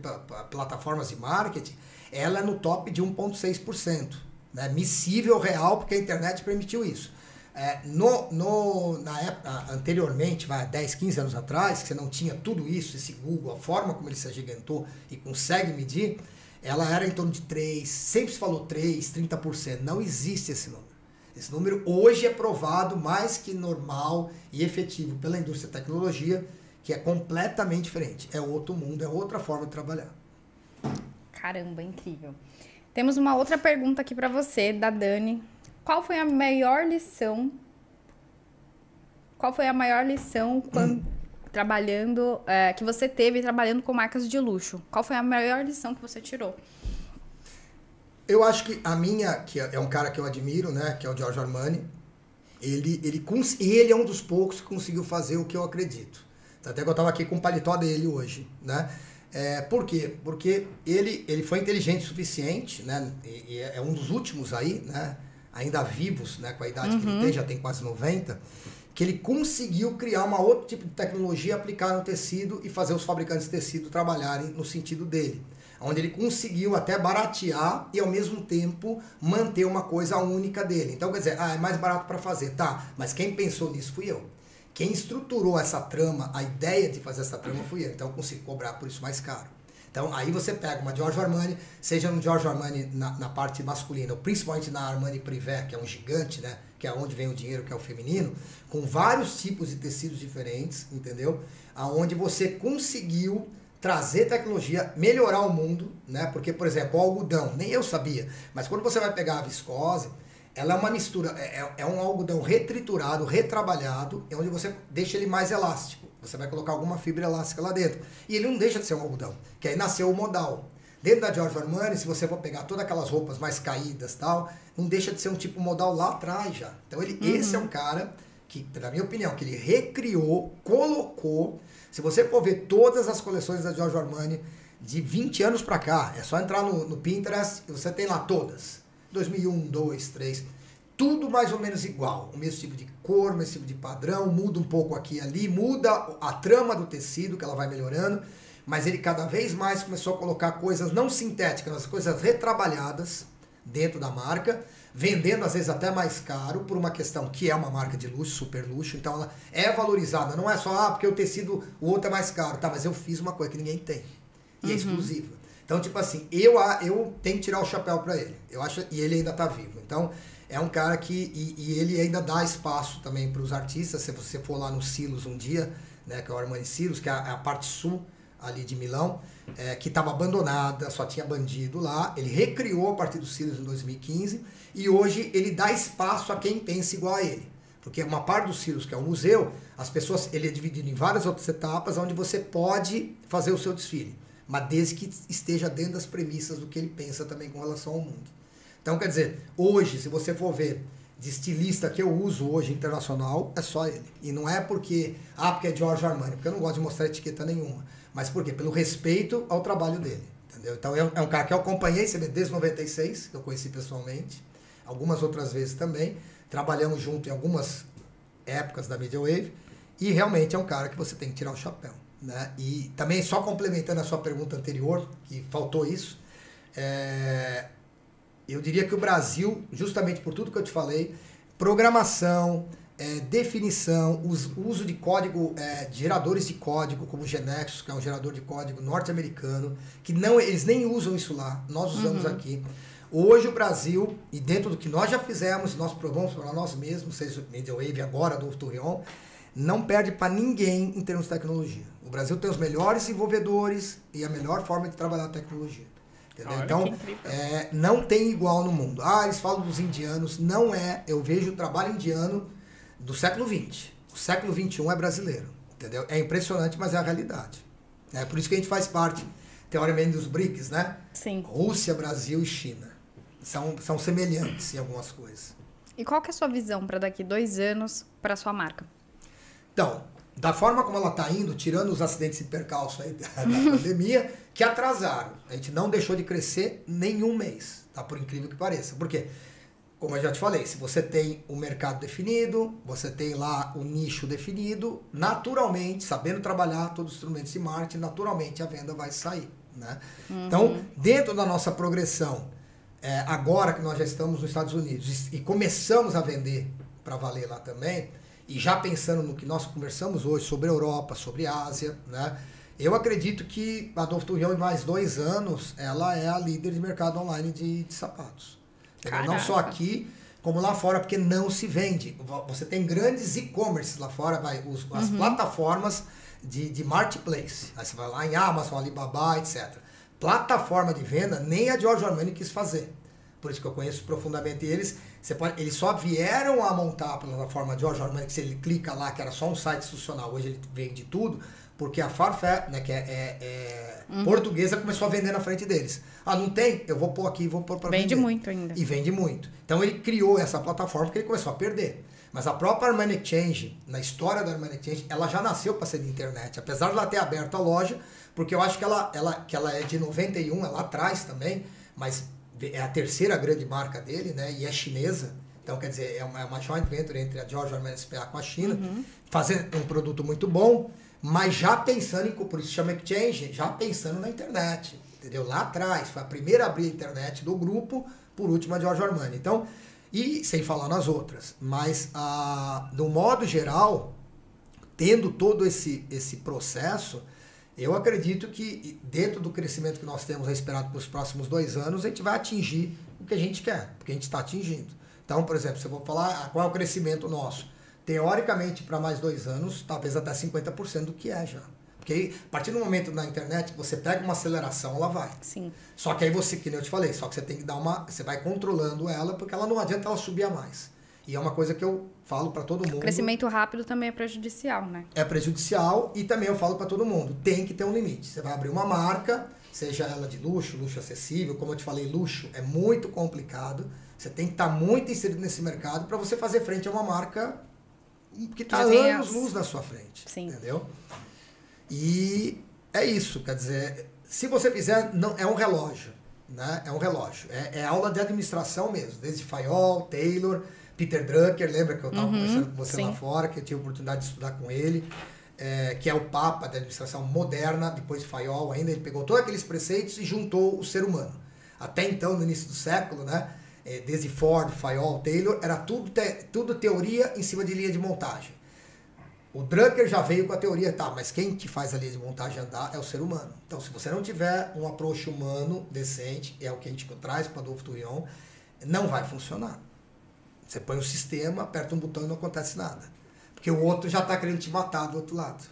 plataformas de marketing, ela é no top de 1,6%. Né? Missível real, porque a internet permitiu isso. Na época, anteriormente, 10, 15 anos atrás, que você não tinha tudo isso, esse Google, a forma como ele se agigantou e consegue medir, ela era em torno de 3%, sempre se falou 3%, 30%. Não existe esse número. Esse número hoje é provado mais que normal e efetivo pela indústria da tecnologia, que é completamente diferente. É outro mundo, é outra forma de trabalhar. Caramba, incrível. Temos uma outra pergunta aqui para você, da Dani. Qual foi a maior lição quando trabalhando, que você teve trabalhando com marcas de luxo? Qual foi a maior lição que você tirou? Eu acho que a minha, que é um cara que eu admiro, né, que é o Giorgio Armani, ele é um dos poucos que conseguiu fazer o que eu acredito. Até que eu estava aqui com o paletó dele hoje, né? Por quê? Porque ele foi inteligente o suficiente, né? E é um dos últimos aí, né? Ainda vivos, né? Com a idade que ele tem, já tem quase 90, que ele conseguiu criar uma outro tipo de tecnologia, aplicar no tecido e fazer os fabricantes de tecido trabalharem no sentido dele. Onde ele conseguiu até baratear e ao mesmo tempo manter uma coisa única dele. Então, quer dizer, é mais barato para fazer, tá, mas quem pensou nisso fui eu. Quem estruturou essa trama, a ideia de fazer essa trama fui eu. Então eu consigo cobrar por isso mais caro. Então aí você pega uma Giorgio Armani, seja no Giorgio Armani na parte masculina, ou principalmente na Armani Privé, que é um gigante, né? Que é onde vem o dinheiro, que é o feminino, com vários tipos de tecidos diferentes, entendeu? Aonde você conseguiu trazer tecnologia, melhorar o mundo, né? Porque, por exemplo, o algodão, nem eu sabia, mas quando você vai pegar a viscose, ela é uma mistura, é um algodão retriturado, retrabalhado, onde você deixa ele mais elástico. Você vai colocar alguma fibra elástica lá dentro. E ele não deixa de ser um algodão, que aí nasceu o modal. Dentro da Giorgio Armani, se você for pegar todas aquelas roupas mais caídas e tal, não deixa de ser um tipo modal lá atrás já. Então esse é um cara que, na minha opinião, que ele recriou, colocou. Se você for ver todas as coleções da Giorgio Armani de 20 anos pra cá, é só entrar no Pinterest e você tem lá todas. 2001, 2, 3, tudo mais ou menos igual. O mesmo tipo de cor, o mesmo tipo de padrão, muda um pouco aqui e ali, muda a trama do tecido, que ela vai melhorando, mas ele cada vez mais começou a colocar coisas não sintéticas, mas coisas retrabalhadas dentro da marca, vendendo às vezes até mais caro, por uma questão que é uma marca de luxo, super luxo, então ela é valorizada, não é só porque o tecido, o outro é mais caro, tá, mas eu fiz uma coisa que ninguém tem, e é exclusiva. Então, tipo assim, eu tenho que tirar o chapéu para ele. Eu acho, e ele ainda tá vivo. Então, é um cara que... E ele ainda dá espaço também para os artistas. Se você for lá no Silos um dia, né, que é o Armani Silos, que é a parte sul ali de Milão, que estava abandonada, só tinha bandido lá. Ele recriou a partir do Silos em 2015 e hoje ele dá espaço a quem pensa igual a ele. Porque uma parte do Silos, que é um museu, as pessoas, ele é dividido em várias outras etapas onde você pode fazer o seu desfile, mas desde que esteja dentro das premissas do que ele pensa também com relação ao mundo. Então, quer dizer, hoje, se você for ver de estilista que eu uso hoje internacional, é só ele. E não é porque é Giorgio Armani, porque eu não gosto de mostrar etiqueta nenhuma. Mas por quê? Pelo respeito ao trabalho dele. Entendeu? Então é um cara que eu acompanhei, você vê, desde 96, que eu conheci pessoalmente, algumas outras vezes também. Trabalhamos junto em algumas épocas da Media Wave. E realmente é um cara que você tem que tirar o chapéu. Né? E também, só complementando a sua pergunta anterior, que faltou isso, eu diria que o Brasil, justamente por tudo que eu te falei, programação, definição, uso de código, geradores de código, como o Genexus, que é um gerador de código norte-americano, que eles nem usam isso lá, nós usamos aqui. Hoje o Brasil, e dentro do que nós já fizemos, nós provamos para nós mesmos, seja o Media Wave agora, do Torreon, não perde para ninguém em termos de tecnologia. O Brasil tem os melhores desenvolvedores e a melhor forma de trabalhar a tecnologia. Entendeu? Então, não tem igual no mundo. Eles falam dos indianos. Não é. Eu vejo o trabalho indiano do século XX. O século XXI é brasileiro. Entendeu? É impressionante, mas é a realidade. É por isso que a gente faz parte, teoricamente, dos BRICS, né? Sim. Rússia, Brasil e China. São semelhantes em algumas coisas. E qual que é a sua visão para daqui 2 anos para sua marca? Então, da forma como ela está indo, tirando os acidentes e percalços aí da pandemia, que atrasaram. A gente não deixou de crescer nenhum mês, tá? Por incrível que pareça. Por quê? Como eu já te falei, se você tem o mercado definido, você tem lá o nicho definido, naturalmente, sabendo trabalhar todos os instrumentos de marketing, naturalmente a venda vai sair. Né? Então, dentro da nossa progressão, agora que nós já estamos nos Estados Unidos e começamos a vender para valer lá também, e já pensando no que nós conversamos hoje sobre a Europa, sobre a Ásia, né? Eu acredito que a Adolfo Torreon, em mais 2 anos, ela é a líder de mercado online de sapatos. Não só aqui, como lá fora, porque não se vende. Você tem grandes e-commerces lá fora, as plataformas de marketplace. Aí você vai lá em Amazon, Alibaba, etc. Plataforma de venda, nem a Giorgio Armani quis fazer. Por isso que eu conheço profundamente eles. Eles só vieram a montar a plataforma Giorgio Armani, que se ele clica lá, que era só um site institucional, hoje ele vende tudo, porque a Farfetch, né, que portuguesa, começou a vender na frente deles. Não tem? Eu vou pôr aqui, vou pôr para vender. Vende muito ainda. E vende muito. Então ele criou essa plataforma porque ele começou a perder. Mas a própria Armani Exchange, na história da Armani Exchange, ela já nasceu para ser de internet. Apesar de ela ter aberto a loja, porque eu acho que ela é de 91, é lá atrás também, mas é a terceira grande marca dele, né? E é chinesa. Então, quer dizer, é uma joint venture entre a Giorgio Armani S.p.A. com a China, fazendo um produto muito bom, mas já pensando por isso chama Exchange, já pensando na internet, entendeu? Lá atrás, foi a primeira a abrir a internet do grupo, por último a Giorgio Armani. Então, e sem falar nas outras, mas no modo geral, tendo todo esse processo, eu acredito que dentro do crescimento que nós temos esperado para os próximos 2 anos, a gente vai atingir o que a gente quer, porque a gente está atingindo. Então, por exemplo, se eu vou falar qual é o crescimento nosso, teoricamente, para mais 2 anos, talvez até 50% do que é já. Porque a partir do momento na internet, você pega uma aceleração, ela vai. Sim. Só que aí você, que nem eu te falei, só que você tem que você vai controlando ela, porque ela não adianta ela subir a mais. E é uma coisa que eu falo para todo mundo. O crescimento rápido também é prejudicial, né? É prejudicial e também eu falo para todo mundo, tem que ter um limite. Você vai abrir uma marca, seja ela de luxo, luxo acessível, como eu te falei, luxo é muito complicado. Você tem que estar muito inserido nesse mercado para você fazer frente a uma marca que está anos-luz na sua frente. Sim. Entendeu? E é isso, quer dizer, se você fizer, não, é um relógio, né? É um relógio. É aula de administração mesmo, desde Fayol, Taylor, Peter Drucker, lembra que eu estava conversando com você lá fora, que eu tive a oportunidade de estudar com ele, que é o papa da administração moderna, depois de Fayol ainda, ele pegou todos aqueles preceitos e juntou o ser humano. Até então, no início do século, né? Desde Ford, Fayol, Taylor, era tudo teoria em cima de linha de montagem. O Drucker já veio com a teoria, tá, mas quem te faz a linha de montagem andar é o ser humano. Então, se você não tiver um approach humano decente, é o que a gente traz para Adolfo Touillon, não vai funcionar. Você põe o sistema, aperta um botão e não acontece nada. Porque o outro já está querendo te matar do outro lado.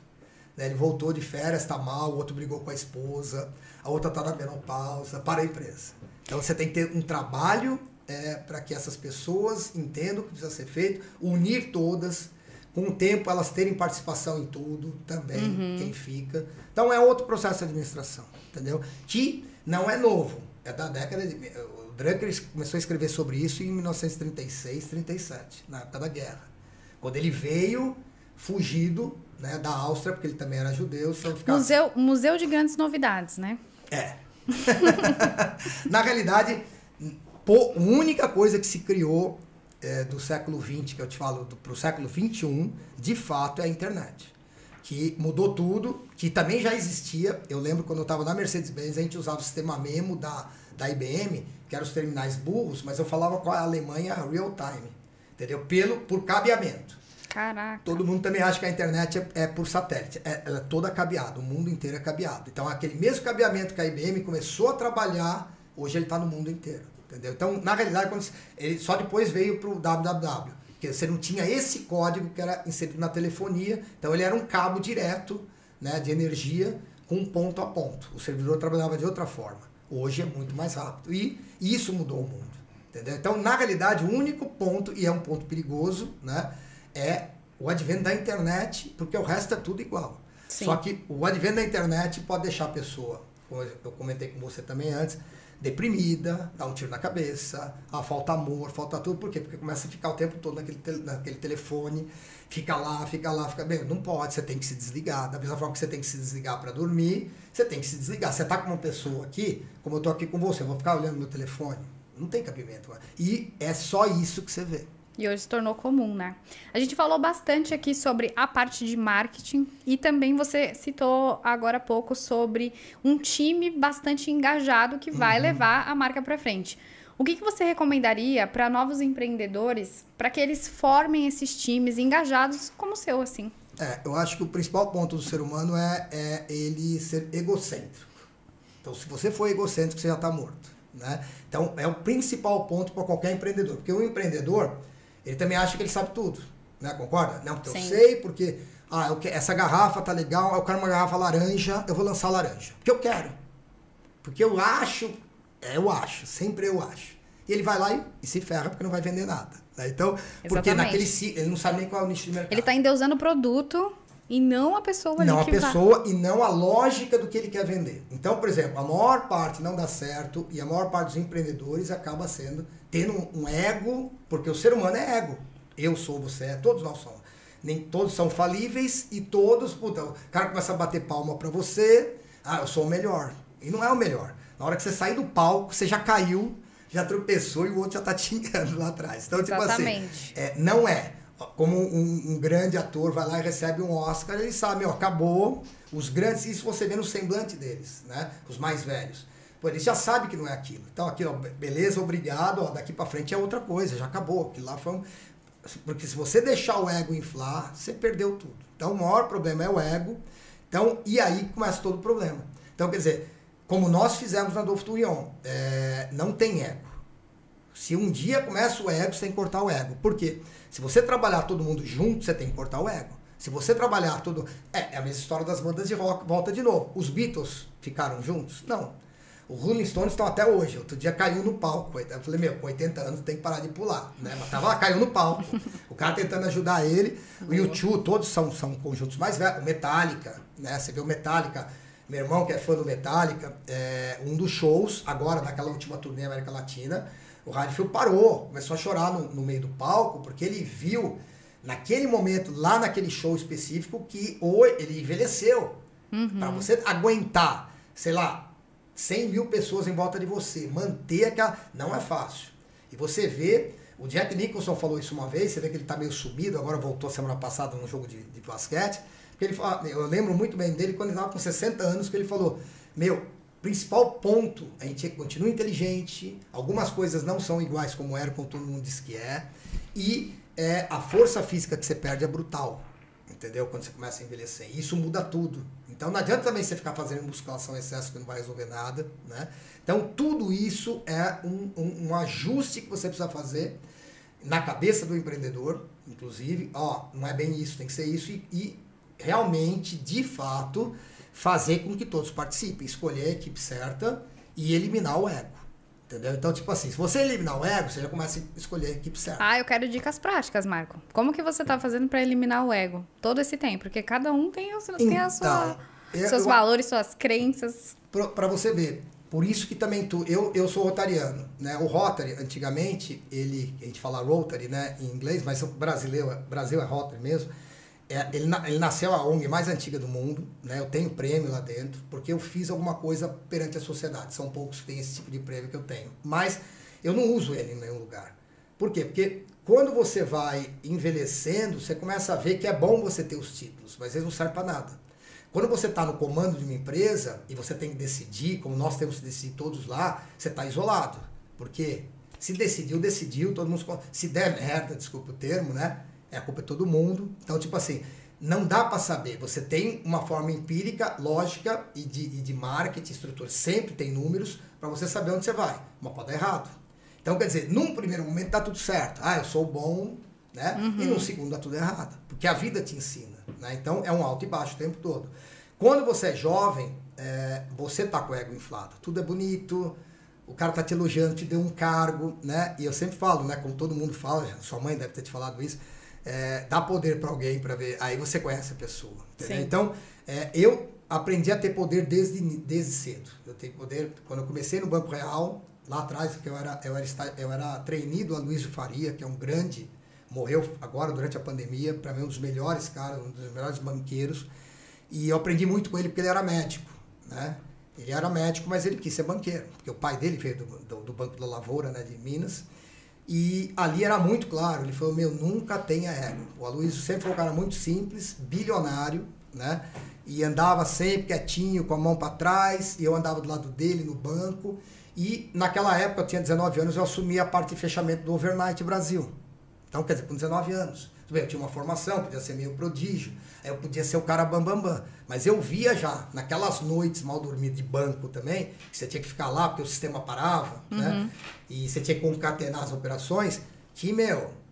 Né? Ele voltou de férias, está mal, o outro brigou com a esposa, a outra está na menopausa, para a empresa. Então, você tem que ter um trabalho para que essas pessoas entendam o que precisa ser feito, unir todas. Com o tempo, elas terem participação em tudo também, quem fica. Então, é outro processo de administração, entendeu? Que não é novo. É da década de... O Drucker começou a escrever sobre isso em 1936, 37, na época da guerra. Quando ele veio fugido, né, da Áustria, porque ele também era judeu. Museu de Grandes Novidades, né? Na realidade, a única coisa que se criou do século XX, que eu te falo, para o século XXI, de fato é a internet. Que mudou tudo, que também já existia. Eu lembro quando eu estava na Mercedes-Benz, a gente usava o sistema Memo da IBM, que eram os terminais burros, mas eu falava com a Alemanha real time, entendeu? Por cabeamento. Caraca. Todo mundo também acha que a internet é por satélite. Ela é toda cabeada, o mundo inteiro é cabeado. Então, aquele mesmo cabeamento que a IBM começou a trabalhar, hoje ele está no mundo inteiro. Entendeu? Então, na realidade, ele só depois veio para o www, porque você não tinha esse código que era inserido na telefonia, então ele era um cabo direto, né, de energia com ponto a ponto. O servidor trabalhava de outra forma. Hoje é muito mais rápido. E isso mudou o mundo. Entendeu? Então, na realidade, o único ponto, e é um ponto perigoso, né, é o advento da internet, porque o resto é tudo igual. Sim. Só que o advento da internet pode deixar a pessoa, como eu comentei com você também antes, deprimida, dá um tiro na cabeça, falta amor, falta tudo. Por quê? Porque começa a ficar o tempo todo naquele telefone, fica lá. Bem, não pode, você tem que se desligar. Da mesma forma que você tem que se desligar para dormir, você tem que se desligar. Você tá com uma pessoa aqui, como eu tô aqui com você, eu vou ficar olhando meu telefone? Não tem cabimento. E é só isso que você vê. E hoje se tornou comum, né? A gente falou bastante aqui sobre a parte de marketing e também você citou agora há pouco sobre um time bastante engajado que vai levar a marca para frente. O que você recomendaria para novos empreendedores para que eles formem esses times engajados como o seu, assim? Eu acho que o principal ponto do ser humano é ele ser egocêntrico. Então, se você for egocêntrico, você já está morto, né? Então, é o principal ponto para qualquer empreendedor. Porque o empreendedor... ele também acha que ele sabe tudo, né? Concorda? Não, porque eu sei, porque essa garrafa tá legal, eu quero uma garrafa laranja, eu vou lançar laranja. Porque eu quero. Porque eu acho, sempre eu acho. E ele vai lá e se ferra porque não vai vender nada. Né? Então, porque ele não sabe nem qual é o nicho de mercado. Ele está endeusando o produto e não a pessoa ali não que a pessoa e não a lógica do que ele quer vender. Então, por exemplo, a maior parte não dá certo e a maior parte dos empreendedores acaba tendo um ego, porque o ser humano é ego. Eu sou, você é, todos nós somos. Nem todos são falíveis e todos, o cara começa a bater palma pra você, eu sou o melhor. E não é o melhor. Na hora que você sair do palco, você já caiu, já tropeçou e o outro já tá te xingando lá atrás. Então, exatamente. Tipo assim, não é. Como um grande ator vai lá e recebe um Oscar, ele sabe, acabou. Os grandes, isso você vê no semblante deles, né? Os mais velhos. Pô, eles já sabem que não é aquilo. Então, aqui, beleza, obrigado, daqui pra frente é outra coisa, já acabou. Aquilo lá foi Porque se você deixar o ego inflar, você perdeu tudo. Então, o maior problema é o ego. Então, e aí começa todo o problema. Então, quer dizer, como nós fizemos na Adolfo Touillon, não tem ego. Se um dia começa o ego, você tem que cortar o ego. Por quê? Se você trabalhar todo mundo junto, você tem que cortar o ego. Se você trabalhar tudo... É a mesma história das bandas de rock. Volta de novo. Os Beatles ficaram juntos? Não. Os Rolling Stones estão até hoje. Outro dia caiu no palco. Eu falei, com 80 anos tem que parar de pular. Né? Mas tava lá, caiu no palco. O cara tentando ajudar ele. O U2, todos são conjuntos mais velhos. O Metallica, né? Você vê o Metallica... Meu irmão, que é fã do Metallica, um dos shows, agora, naquela última turnê América Latina, o Redfield parou, começou a chorar no meio do palco, porque ele viu, naquele momento, lá naquele show específico, que ele envelheceu. Para você aguentar, sei lá, 100 mil pessoas em volta de você, manter aquela... Não é fácil. E você vê, o Jack Nicholson falou isso uma vez, você vê que ele tá meio sumido, agora voltou semana passada num jogo de basquete. Ele fala, eu lembro muito bem dele quando ele estava com 60 anos, que ele falou, principal ponto, a gente continua inteligente, algumas coisas não são iguais como era, como todo mundo diz que é, e a força física que você perde é brutal. entendeu? Quando você começa a envelhecer. Isso muda tudo. Então não adianta também você ficar fazendo musculação em excesso que não vai resolver nada, né? Então tudo isso é um ajuste que você precisa fazer na cabeça do empreendedor, inclusive, não é bem isso, tem que ser isso e realmente, de fato, fazer com que todos participem, escolher a equipe certa e eliminar o ego. Entendeu? Então, tipo assim, se você eliminar o ego, você já começa a escolher a equipe certa. Eu quero dicas práticas, Marco. Como que você tá fazendo para eliminar o ego todo esse tempo? Porque cada um tem, seus valores, suas crenças. Para você ver. Por isso que também eu sou rotariano, né? O Rotary, antigamente, a gente fala Rotary, né, em inglês, mas o Brasil é Rotary mesmo. Ele nasceu a ONG mais antiga do mundo, né? Eu tenho prêmio lá dentro, porque eu fiz alguma coisa perante a sociedade. São poucos que têm esse tipo de prêmio que eu tenho. Mas eu não uso ele em nenhum lugar. Por quê? Porque quando você vai envelhecendo, você começa a ver que é bom você ter os títulos, mas eles não servem para nada. Quando você está no comando de uma empresa e você tem que decidir, como nós temos que decidir todos lá, você está isolado. Porque se decidiu, todo mundo... Se der merda, desculpa o termo, né? A culpa é todo mundo. Então, tipo assim, não dá para saber. Você tem uma forma empírica, lógica e de marketing, estrutura. Sempre tem números para você saber onde você vai. Mas pode dar errado. Então, quer dizer, num primeiro momento dá tudo certo. Eu sou bom, né? E num segundo dá tudo errado. Porque a vida te ensina, né? Então, é um alto e baixo o tempo todo. Quando você é jovem, você tá com o ego inflado. Tudo é bonito, o cara tá te elogiando, te deu um cargo, né? E eu sempre falo, né? Como todo mundo fala, sua mãe deve ter te falado isso, dá poder para alguém para ver, aí você conhece a pessoa. Então, eu aprendi a ter poder desde cedo. Eu tenho poder, quando eu comecei no Banco Real, lá atrás, que eu era trainee do Aloysio Faria, que é um grande, morreu agora durante a pandemia, para mim um dos melhores caras, um dos melhores banqueiros, e eu aprendi muito com ele porque ele era médico, né? Ele era médico, mas ele quis ser banqueiro, porque o pai dele veio do Banco da Lavoura, né, de Minas, e ali era muito claro, ele falou, nunca tenha ego. O Aloysio sempre foi um cara muito simples, bilionário, né? E andava sempre quietinho, com a mão para trás, e eu andava do lado dele no banco, e naquela época, eu tinha 19 anos, eu assumi a parte de fechamento do Overnight Brasil. Então, quer dizer, com 19 anos. Eu tinha uma formação, podia ser meio prodígio, aí eu podia ser o cara bambambam. Mas eu via já, naquelas noites mal dormidas de banco também, que você tinha que ficar lá porque o sistema parava, né? E você tinha que concatenar as operações, que,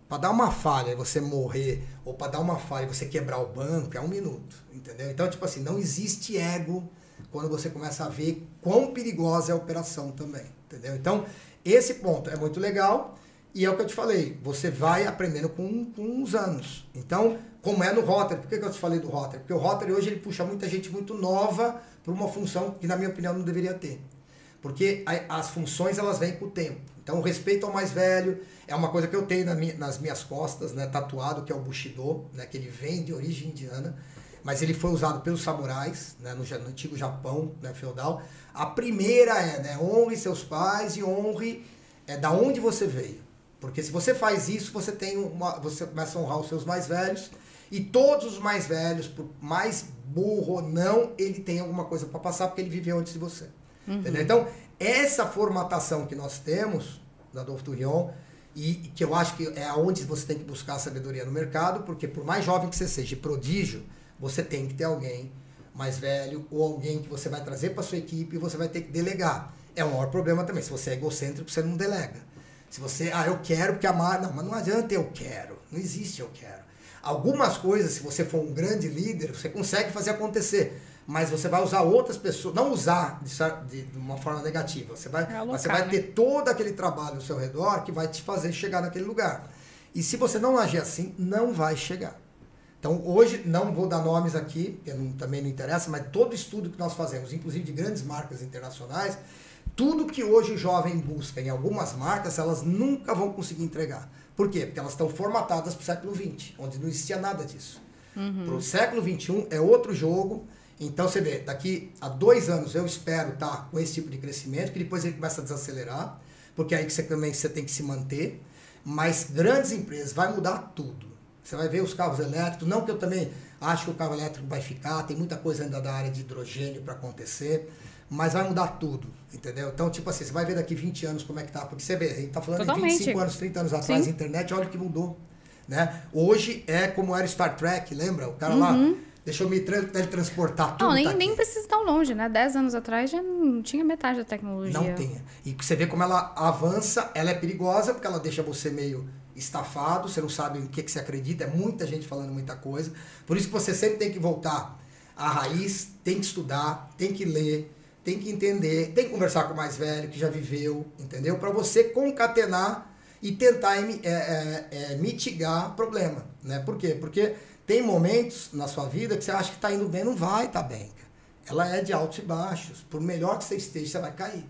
para dar uma falha e você morrer, ou para dar uma falha e você quebrar o banco, é 1 minuto, entendeu? Então, tipo assim, não existe ego quando você começa a ver quão perigosa é a operação também, entendeu? Então, esse ponto é muito legal. E é o que eu te falei, você vai aprendendo com os anos. Então, como é no Rotary, por que eu te falei do Rotary? Porque o Rotary hoje ele puxa muita gente muito nova para uma função que, na minha opinião, não deveria ter. Porque as funções, elas vêm com o tempo. Então, o respeito ao mais velho é uma coisa que eu tenho nas minhas costas, né, tatuado, que é o Bushido, né, que ele vem de origem indiana, mas ele foi usado pelos samurais, né, no antigo Japão, né, feudal. A primeira né, honre seus pais e honre da onde você veio. Porque se você faz isso, você começa a honrar os seus mais velhos, e todos os mais velhos, por mais burro ou não, ele tem alguma coisa para passar, porque ele viveu antes de você. Entendeu? Então, essa formatação que nós temos, da Adolphe Tourillon, e que eu acho que é onde você tem que buscar a sabedoria no mercado, porque por mais jovem que você seja, prodígio, você tem que ter alguém mais velho, ou alguém que você vai trazer para sua equipe e você vai ter que delegar. É o maior problema também, se você é egocêntrico, você não delega. Se você, eu quero porque amar, não, mas não adianta eu quero, não existe eu quero. Algumas coisas, se você for um grande líder, você consegue fazer acontecer, mas você vai usar outras pessoas, não usar de uma forma negativa, você vai ter todo aquele trabalho ao seu redor que vai te fazer chegar naquele lugar. E se você não agir assim, não vai chegar. Então hoje, não vou dar nomes aqui, porque também não interessa, mas todo estudo que nós fazemos, inclusive de grandes marcas internacionais, tudo que hoje o jovem busca em algumas marcas, elas nunca vão conseguir entregar. Por quê? Porque elas estão formatadas para o século XX, onde não existia nada disso. Para o século XXI é outro jogo. Então você vê, daqui a 2 anos eu espero estar com esse tipo de crescimento, que depois ele começa a desacelerar, porque aí que você tem que se manter. Mas grandes empresas, vai mudar tudo. Você vai ver os carros elétricos, não que eu também acho que o carro elétrico vai ficar, tem muita coisa ainda da área de hidrogênio para acontecer, mas vai mudar tudo, entendeu? Então, tipo assim, você vai ver daqui 20 anos como é que tá, porque você vê, a gente tá falando de 25 anos, 30 anos atrás, a internet, olha o que mudou. né? Hoje é como era Star Trek, lembra? O cara lá, deixa eu me teletransportar tudo. Não, nem precisa ir tão longe, né? 10 anos atrás já não tinha metade da tecnologia. Não tinha. E você vê como ela avança, ela é perigosa, porque ela deixa você meio estafado, você não sabe em que você acredita, é muita gente falando muita coisa. Por isso que você sempre tem que voltar à raiz, tem que estudar, tem que ler, tem que entender, tem que conversar com o mais velho, que já viveu, entendeu? Para você concatenar e tentar mitigar o problema, né? Por quê? Porque tem momentos na sua vida que você acha que está indo bem, não vai estar bem. Ela é de altos e baixos. Por melhor que você esteja, você vai cair.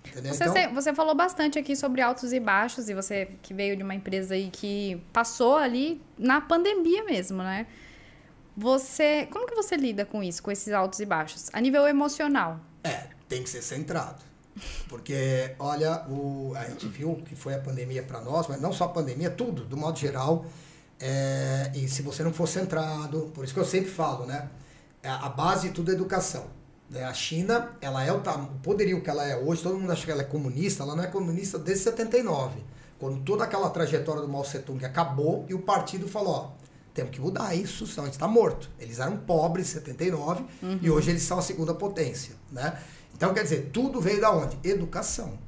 Entendeu? Você falou bastante aqui sobre altos e baixos, e você que veio de uma empresa aí que passou ali na pandemia mesmo, né? Como que você lida com isso, com esses altos e baixos? A nível emocional. Tem que ser centrado. Porque, olha, a gente viu que foi a pandemia para nós, mas não só a pandemia, tudo, do modo geral. E se você não for centrado, por isso que eu sempre falo, né? A base de tudo é educação. A China, ela é o poderio que ela é hoje, todo mundo acha que ela é comunista, ela não é comunista desde 79, quando toda aquela trajetória do Mao Tse-tung acabou e o partido falou, ó, temos que mudar isso, senão a gente está morto. Eles eram pobres em 79 e hoje eles são a segunda potência, né? Então, quer dizer, tudo veio da onde? Educação.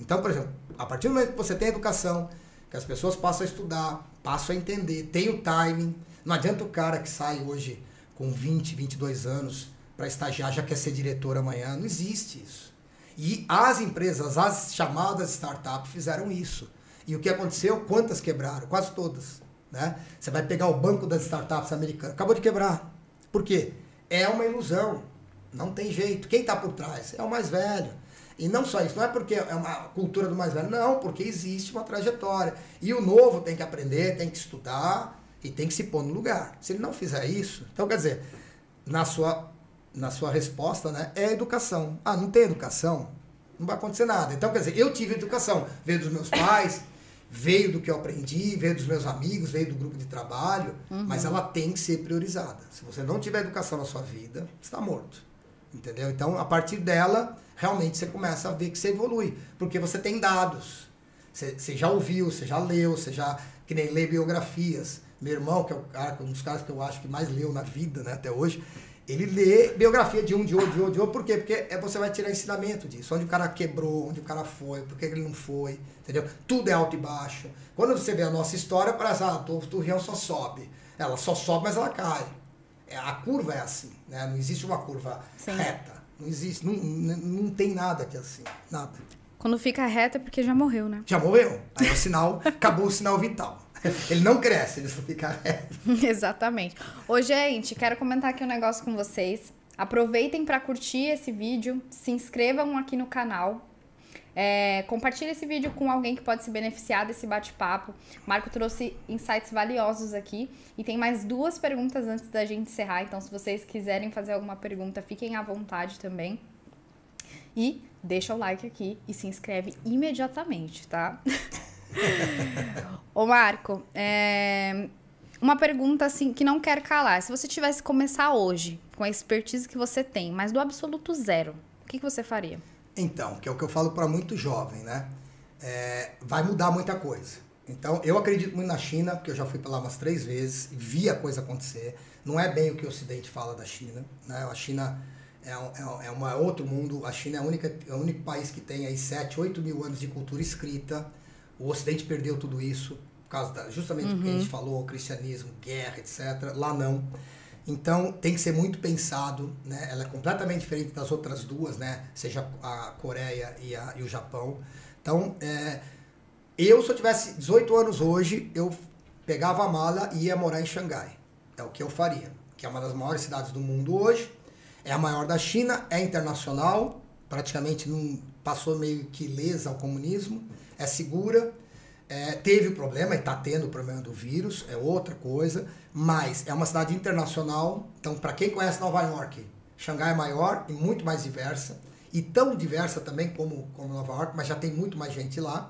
Então, por exemplo, a partir do momento que você tem educação, que as pessoas passam a estudar, passam a entender, tem o timing, não adianta o cara que sai hoje com 20, 22 anos para estagiar, já quer ser diretor amanhã, não existe isso. E as empresas, as chamadas startups fizeram isso. E o que aconteceu? Quantas quebraram? Quase todas. Né? Você vai pegar o banco das startups americanas, acabou de quebrar. Por quê? É uma ilusão. Não tem jeito. Quem está por trás? É o mais velho. E não só isso, não é porque é uma cultura do mais velho, não, porque existe uma trajetória. E o novo tem que aprender, tem que estudar e tem que se pôr no lugar. Se ele não fizer isso, então quer dizer, na sua resposta, né, é educação. Ah, não tem educação? Não vai acontecer nada. Então, quer dizer, eu tive educação. Veio dos meus pais, veio do que eu aprendi, veio dos meus amigos, veio do grupo de trabalho, mas ela tem que ser priorizada. Se você não tiver educação na sua vida, você está morto. Entendeu? Então, a partir dela, realmente você começa a ver que você evolui. Porque você tem dados. Você já ouviu, você já leu, você já, que nem lê biografias. Meu irmão, que é um dos caras que eu acho que mais leu na vida, né, até hoje, ele lê biografia de outro. Por quê? Porque você vai tirar ensinamento disso. Onde o cara quebrou, onde o cara foi, por que ele não foi, entendeu? Tudo é alto e baixo. Quando você vê a nossa história, parece, a Torreão só sobe. Ela só sobe, mas ela cai. A curva é assim, né? Não existe uma curva reta. Não existe, não tem nada que é assim, nada. Quando fica reta é porque já morreu, né? Já morreu. Aí o sinal, acabou o sinal vital. Ele não cresce, ele só fica reto. Exatamente. Ô, gente, quero comentar aqui um negócio com vocês. Aproveitem para curtir esse vídeo, se inscrevam aqui no canal. Compartilhe esse vídeo com alguém que pode se beneficiar desse bate-papo. Marco trouxe insights valiosos aqui. E tem mais 2 perguntas antes da gente encerrar. Então, se vocês quiserem fazer alguma pergunta, fiquem à vontade também. E deixa o like aqui e se inscreve imediatamente, tá? Ô, Marco, uma pergunta assim que não quer calar. Se você tivesse que começar hoje, com a expertise que você tem, mas do absoluto zero, o que você faria? Então, que é o que eu falo para muito jovem, né? Vai mudar muita coisa. Então, eu acredito muito na China, porque eu já fui para lá umas 3 vezes e vi a coisa acontecer. Não é bem o que o Ocidente fala da China, né? A China é outro mundo. A China é o único país que tem aí 7, 8 mil anos de cultura escrita. O Ocidente perdeu tudo isso, por causa justamente do que a gente falou, cristianismo, guerra, etc. Lá não. Então, tem que ser muito pensado, né? Ela é completamente diferente das outras 2, né? Seja a Coreia e o Japão. Então, se eu tivesse 18 anos hoje, eu pegava a mala e ia morar em Xangai. É o que eu faria. Que é uma das maiores cidades do mundo hoje. É a maior da China, é internacional. Praticamente não passou meio que ilesa ao comunismo. É segura. Teve o problema, e está tendo o problema do vírus, é outra coisa, mas é uma cidade internacional. Então, para quem conhece Nova York, Xangai é maior e muito mais diversa, e tão diversa também como Nova York, mas já tem muito mais gente lá.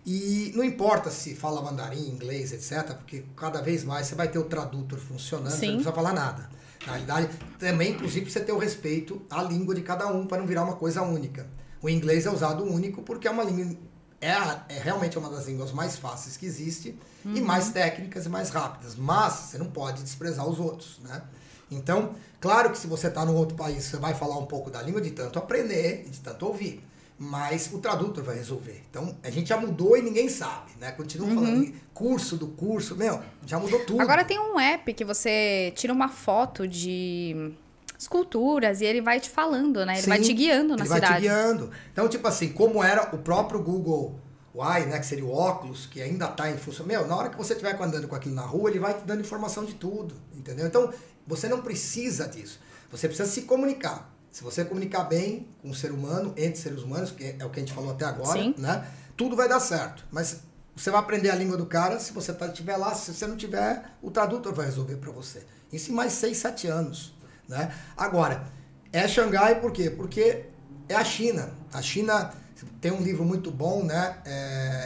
E não importa se fala mandarim, inglês, etc., porque cada vez mais você vai ter o tradutor funcionando, você não precisa falar nada. Na realidade, também, inclusive, você ter o respeito à língua de cada um, para não virar uma coisa única. O inglês é usado único porque é uma língua é realmente uma das línguas mais fáceis que existe e mais técnicas e mais rápidas. Mas você não pode desprezar os outros, né? Então, claro que se você está num outro país, você vai falar um pouco da língua de tanto aprender, de tanto ouvir. Mas o tradutor vai resolver. Então, a gente já mudou e ninguém sabe, né? Continua falando curso do curso, já mudou tudo. Agora tem um app que você tira uma foto de esculturas e ele vai te falando, né? Ele vai te guiando na cidade. Ele vai te guiando. Então, tipo assim, como era o próprio Google Eye, né? Que seria o óculos, que ainda está em função. Na hora que você estiver andando com aquilo na rua, ele vai te dando informação de tudo, entendeu? Então, você não precisa disso. Você precisa se comunicar. Se você comunicar bem com o ser humano, entre seres humanos, que é o que a gente falou até agora, né? Tudo vai dar certo. Mas você vai aprender a língua do cara se você estiver lá. Se você não tiver, o tradutor vai resolver para você. Isso em mais 6, 7 anos. Né? Agora, é Xangai por quê? Porque é a China. A China tem um livro muito bom, né?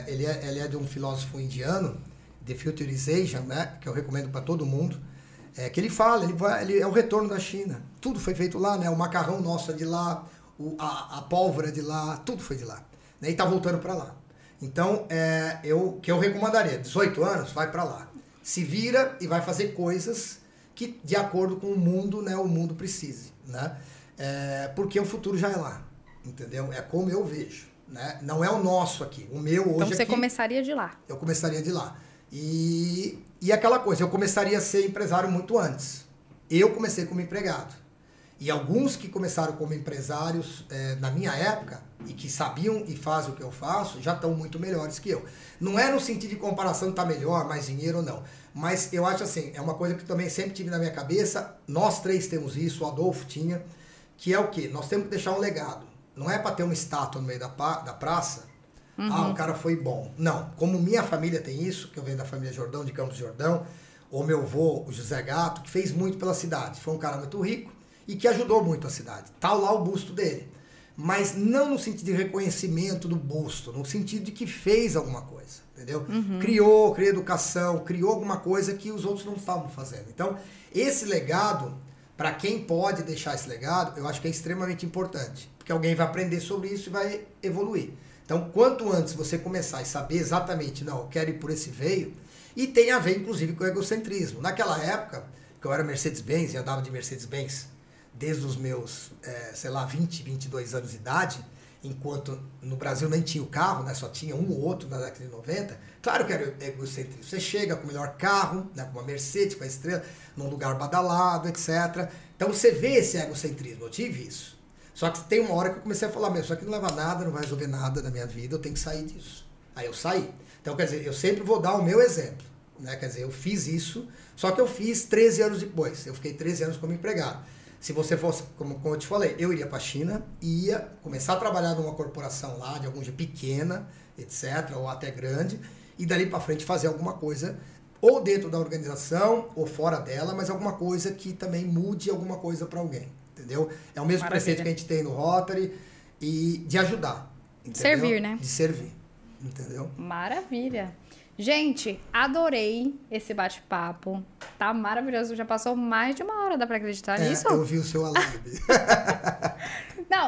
Ele é de um filósofo indiano, The Futurization, né? Que eu recomendo para todo mundo. Que ele fala, ele é o retorno da China. Tudo foi feito lá, né? O macarrão nosso é de lá, a pólvora é de lá, tudo foi de lá. Né? E está voltando para lá. Então, eu recomendaria, 18 anos, vai para lá. Se vira e vai fazer coisas que, de acordo com o mundo, né, o mundo precise. Né? Porque o futuro já é lá. Entendeu? É como eu vejo. Né? Não é o nosso aqui. O meu hoje então você aqui, começaria de lá. Eu começaria de lá. E aquela coisa, eu começaria a ser empresário muito antes. Eu comecei como empregado. E alguns que começaram como empresários na minha época, e que sabiam e fazem o que eu faço, já estão muito melhores que eu. Não é no sentido de comparação de estar melhor, mais dinheiro ou não. Mas eu acho assim, é uma coisa que também sempre tive na minha cabeça, nós três temos isso, o Adolfo tinha, que é o quê? Nós temos que deixar um legado. Não é para ter uma estátua no meio da praça, o cara foi bom. Não, como minha família tem isso, que eu venho da família Jordão, de Campos Jordão, ou meu avô, o José Gato, que fez muito pela cidade. Foi um cara muito rico e que ajudou muito a cidade. Tá lá o busto dele. Mas não no sentido de reconhecimento do busto, no sentido de que fez alguma coisa, entendeu? Criou educação, criou alguma coisa que os outros não estavam fazendo. Então, esse legado, para quem pode deixar esse legado, eu acho que é extremamente importante. Porque alguém vai aprender sobre isso e vai evoluir. Então, quanto antes você começar e saber exatamente, não, eu quero ir por esse veio, e tem a ver, inclusive, com o egocentrismo. Naquela época, que eu era Mercedes-Benz e andava de Mercedes-Benz desde os meus, 20, 22 anos de idade, enquanto no Brasil nem tinha o carro, né, só tinha um ou outro na década de 90, claro que era egocentrismo. Você chega com o melhor carro, né, com uma Mercedes, com a estrela, num lugar badalado, etc. Então, você vê esse egocentrismo. Eu tive isso. Só que tem uma hora que eu comecei a falar, isso aqui não leva a nada, não vai resolver nada da minha vida, eu tenho que sair disso. Aí eu saí. Então, quer dizer, eu sempre vou dar o meu exemplo. Né? Quer dizer, eu fiz isso, só que eu fiz 13 anos depois. Eu fiquei 13 anos como empregado. Se você fosse, como eu te falei, eu iria para a China, ia começar a trabalhar numa corporação lá, de algum dia pequena, etc., ou até grande, e dali para frente fazer alguma coisa, ou dentro da organização, ou fora dela, mas alguma coisa que também mude alguma coisa para alguém. Entendeu? É o mesmo preceito que a gente tem no Rotary e de ajudar. Entendeu? Servir, né? De servir. Entendeu? Maravilha. Gente, adorei esse bate-papo. Tá maravilhoso. Já passou mais de 1 hora, dá pra acreditar nisso? Eu vi o seu alarme.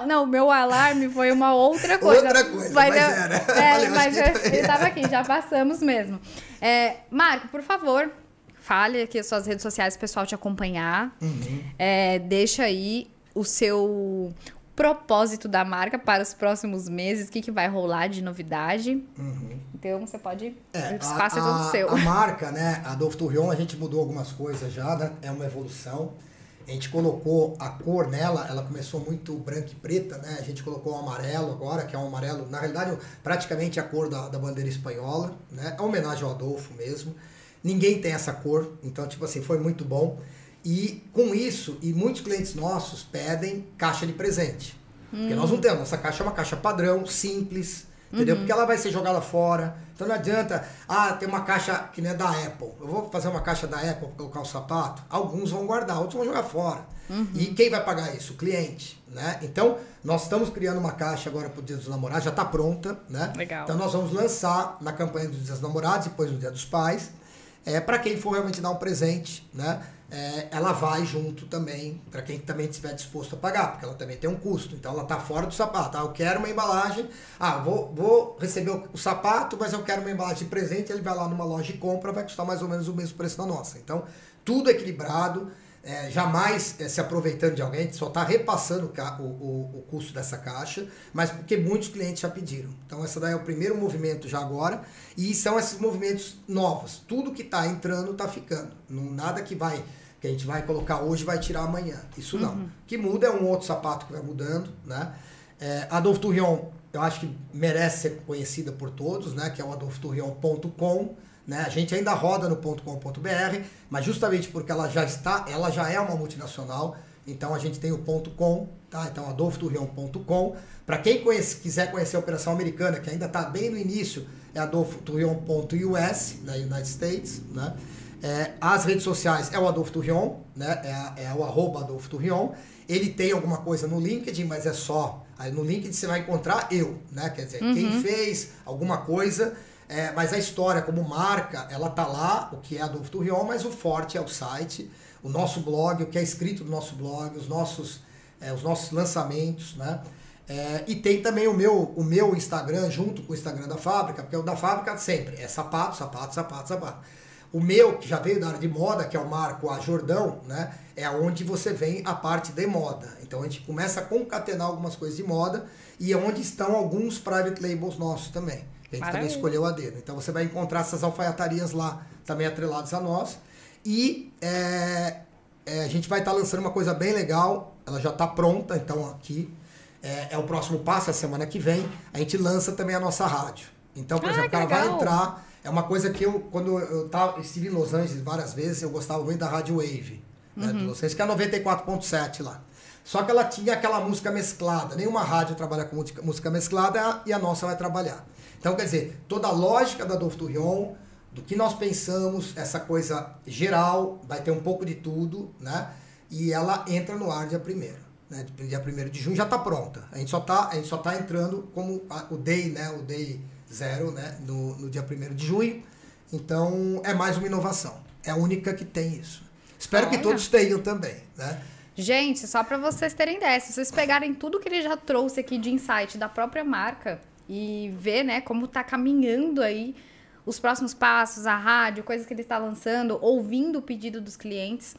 Não, o meu alarme foi uma outra coisa. Outra coisa, mas era. Mas ele tava aqui, já passamos mesmo. Marco, por favor, fale aqui as suas redes sociais pro pessoal te acompanhar. Deixa aí o seu propósito da marca para os próximos meses, o que vai rolar de novidade. Então, você pode... o espaço é todo seu. A marca, né, a Adolfo Torreon, a gente mudou algumas coisas já, né? É uma evolução. A gente colocou a cor nela, ela começou muito branca e preta, né? A gente colocou o amarelo agora, que é um amarelo, na realidade, praticamente a cor da bandeira espanhola, né? É uma homenagem ao Adolfo mesmo. Ninguém tem essa cor, então, tipo assim, foi muito bom. E com isso, e muitos clientes nossos pedem caixa de presente. Porque nós não temos, nossa caixa é uma caixa padrão, simples, entendeu? Porque ela vai ser jogada fora. Então não adianta, tem uma caixa que nem é da Apple. Eu vou fazer uma caixa da Apple para colocar o sapato. Alguns vão guardar, outros vão jogar fora. E quem vai pagar isso? O cliente, né? Então, nós estamos criando uma caixa agora para o Dia dos Namorados, já está pronta, né? Legal. Então nós vamos lançar na campanha do Dia dos Namorados, depois no Dia dos Pais. Para quem for realmente dar um presente, né? Ela vai junto também, para quem também estiver disposto a pagar, porque ela também tem um custo. Então ela está fora do sapato. Eu quero uma embalagem, vou receber o sapato, mas eu quero uma embalagem de presente. Ele vai lá numa loja e compra, vai custar mais ou menos o mesmo preço da nossa. Então, tudo equilibrado, jamais se aproveitando de alguém, só está repassando o custo dessa caixa, mas porque muitos clientes já pediram. Então, essa daí é o primeiro movimento já agora, e são esses movimentos novos. Tudo que está entrando está ficando. Nada que a gente vai colocar hoje vai tirar amanhã. Isso não. O que muda é um outro sapato que vai mudando, né? A Adolphe Tourillon, eu acho que merece ser conhecida por todos, né? Que é o adolphetourillon.com. Né? A gente ainda roda no .com.br, mas justamente porque ela já é uma multinacional, então a gente tem o .com, tá? Então adolphetourillon.com. Para quem quiser conhecer a operação americana, que ainda está bem no início, é adolphetourillon.us, na United States, né? As redes sociais é o Adolphe Tourillon, né? É o @AdolpheTourillon. Ele tem alguma coisa no LinkedIn, mas é só. Aí no LinkedIn você vai encontrar eu, né? Quer dizer, quem fez alguma coisa. Mas a história como marca, ela tá lá, o que é Adolphe Tourillon, mas o forte é o site, o nosso blog, o que é escrito no nosso blog, os nossos lançamentos, né? E tem também o meu Instagram, junto com o Instagram da fábrica, porque o da fábrica sempre é sapato, sapato, sapato, sapato. O meu, que já veio da área de moda, que é o Marco A. Jordão, né? É onde você vem a parte de moda. Então a gente começa a concatenar algumas coisas de moda e é onde estão alguns private labels nossos também. A gente também escolheu a dedo. Então você vai encontrar essas alfaiatarias lá, também atreladas a nós. E a gente vai estar lançando uma coisa bem legal. Ela já está pronta, então aqui é o próximo passo, a semana que vem. A gente lança também a nossa rádio. Então, por exemplo, o cara vai entrar. É uma coisa que quando eu estive em Los Angeles várias vezes, eu gostava muito da Rádio Wave, né, de Los Angeles, que é 94.7 lá. Só que ela tinha aquela música mesclada. Nenhuma rádio trabalha com música mesclada e a nossa vai trabalhar. Então, quer dizer, toda a lógica da Adolphe Tourillon, do que nós pensamos, essa coisa geral, vai ter um pouco de tudo, né? E ela entra no ar dia 1º, né? Dia 1º de junho já está pronta. A gente só tá entrando como o Day, né? O Day 0, né? No dia 1º de junho. Então, é mais uma inovação. É a única que tem isso. Espero que todos tenham também, né? Gente, só para vocês terem ideia, se vocês pegarem tudo que ele já trouxe aqui de insight da própria marca e ver, né, como tá caminhando aí os próximos passos, a rádio, coisas que ele está lançando, ouvindo o pedido dos clientes,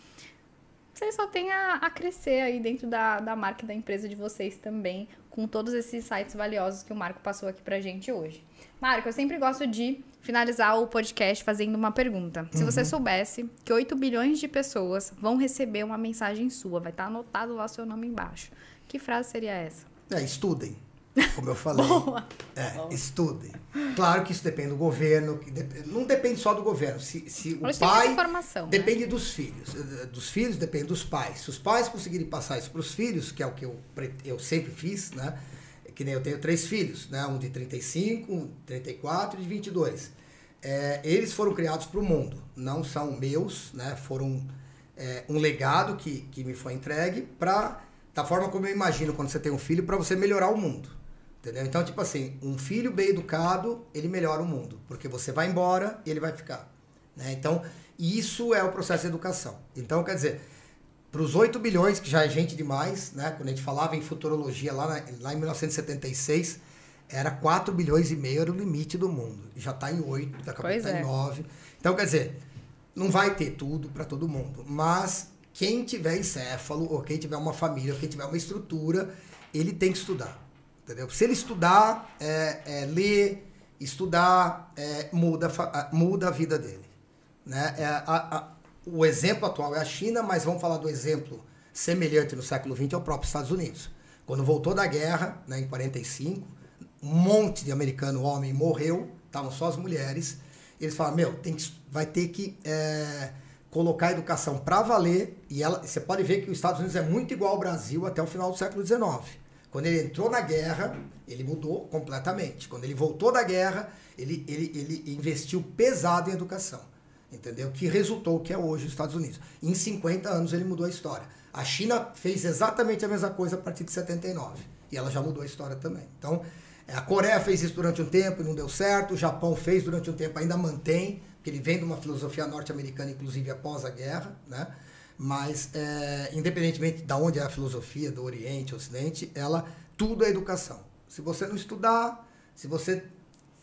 vocês só têm a crescer aí dentro da marca e da empresa de vocês também, com todos esses insights valiosos que o Marco passou aqui pra gente hoje. Marco, eu sempre gosto de finalizar o podcast fazendo uma pergunta. Se você soubesse que 8 bilhões de pessoas vão receber uma mensagem sua, vai estar anotado lá o seu nome embaixo, que frase seria essa? Estudem, como eu falei. Boa. Estudem. Claro que isso depende do governo, não depende só do governo. Se o pai depende, né? Dos filhos depende dos pais. Se os pais conseguirem passar isso para os filhos, que é o que eu sempre fiz, né? Que nem eu tenho 3 filhos, né? Um de 35, um de 34 e de 22. Eles foram criados para o mundo, não são meus, né? Foram um legado que me foi entregue da forma como eu imagino quando você tem um filho, para você melhorar o mundo. Entendeu? Então, tipo assim, um filho bem educado, ele melhora o mundo, porque você vai embora e ele vai ficar. Né? Então, isso é o processo de educação. Então, quer dizer, para os 8 bilhões, que já é gente demais, né? Quando a gente falava em futurologia lá em 1976, era 4 bilhões e meio, era o limite do mundo. Já está em 8, daqui a pouco está em 9. Então, quer dizer, não vai ter tudo para todo mundo, mas quem tiver encéfalo, ou quem tiver uma família, ou quem tiver uma estrutura, ele tem que estudar. Entendeu? Se ele estudar, ler, estudar, muda a vida dele. Né? O exemplo atual é a China, mas vamos falar do exemplo semelhante no século XX, é o próprio Estados Unidos. Quando voltou da guerra, né, em 45, um monte de americano homem morreu, estavam só as mulheres, eles falaram, vai ter que colocar a educação para valer, e você pode ver que os Estados Unidos é muito igual ao Brasil até o final do século XIX. Quando ele entrou na guerra, ele mudou completamente. Quando ele voltou da guerra, ele investiu pesado em educação. Entendeu? Que resultou o que é hoje os Estados Unidos. Em 50 anos ele mudou a história. A China fez exatamente a mesma coisa a partir de 79. E ela já mudou a história também. Então, a Coreia fez isso durante um tempo e não deu certo. O Japão fez durante um tempo, ainda mantém. Porque porque ele vem de uma filosofia norte-americana, inclusive após a guerra, né? Mas, independentemente de onde é a filosofia, do Oriente, Ocidente, tudo é educação. Se você não estudar, se você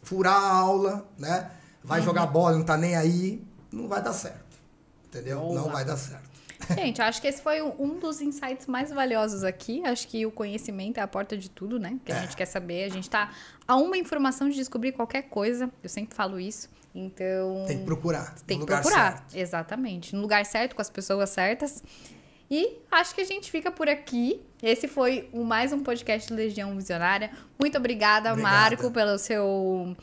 furar a aula, né? Vai jogar bola, não tá nem aí, não vai dar certo. Entendeu? Boa. Não vai dar certo. Gente, acho que esse foi um dos insights mais valiosos aqui. Acho que o conhecimento é a porta de tudo, né? Que a gente quer saber. A gente tá a uma informação de descobrir qualquer coisa. Eu sempre falo isso. Então... Tem que procurar. Tem que no lugar procurar, certo. exatamente. No lugar certo, com as pessoas certas. E acho que a gente fica por aqui. Esse foi mais um podcast do Legião Visionária. Muito obrigada, Marco, pelo seu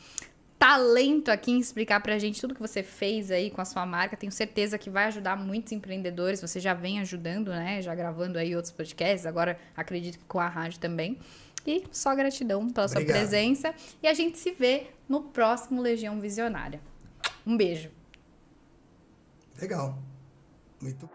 talento aqui em explicar pra gente tudo que você fez aí com a sua marca. Tenho certeza que vai ajudar muitos empreendedores. Você já vem ajudando, né? Já gravando aí outros podcasts. Agora, acredito que com a rádio também. E só gratidão pela sua presença. E a gente se vê no próximo Legião Visionária. Um beijo. Legal. Muito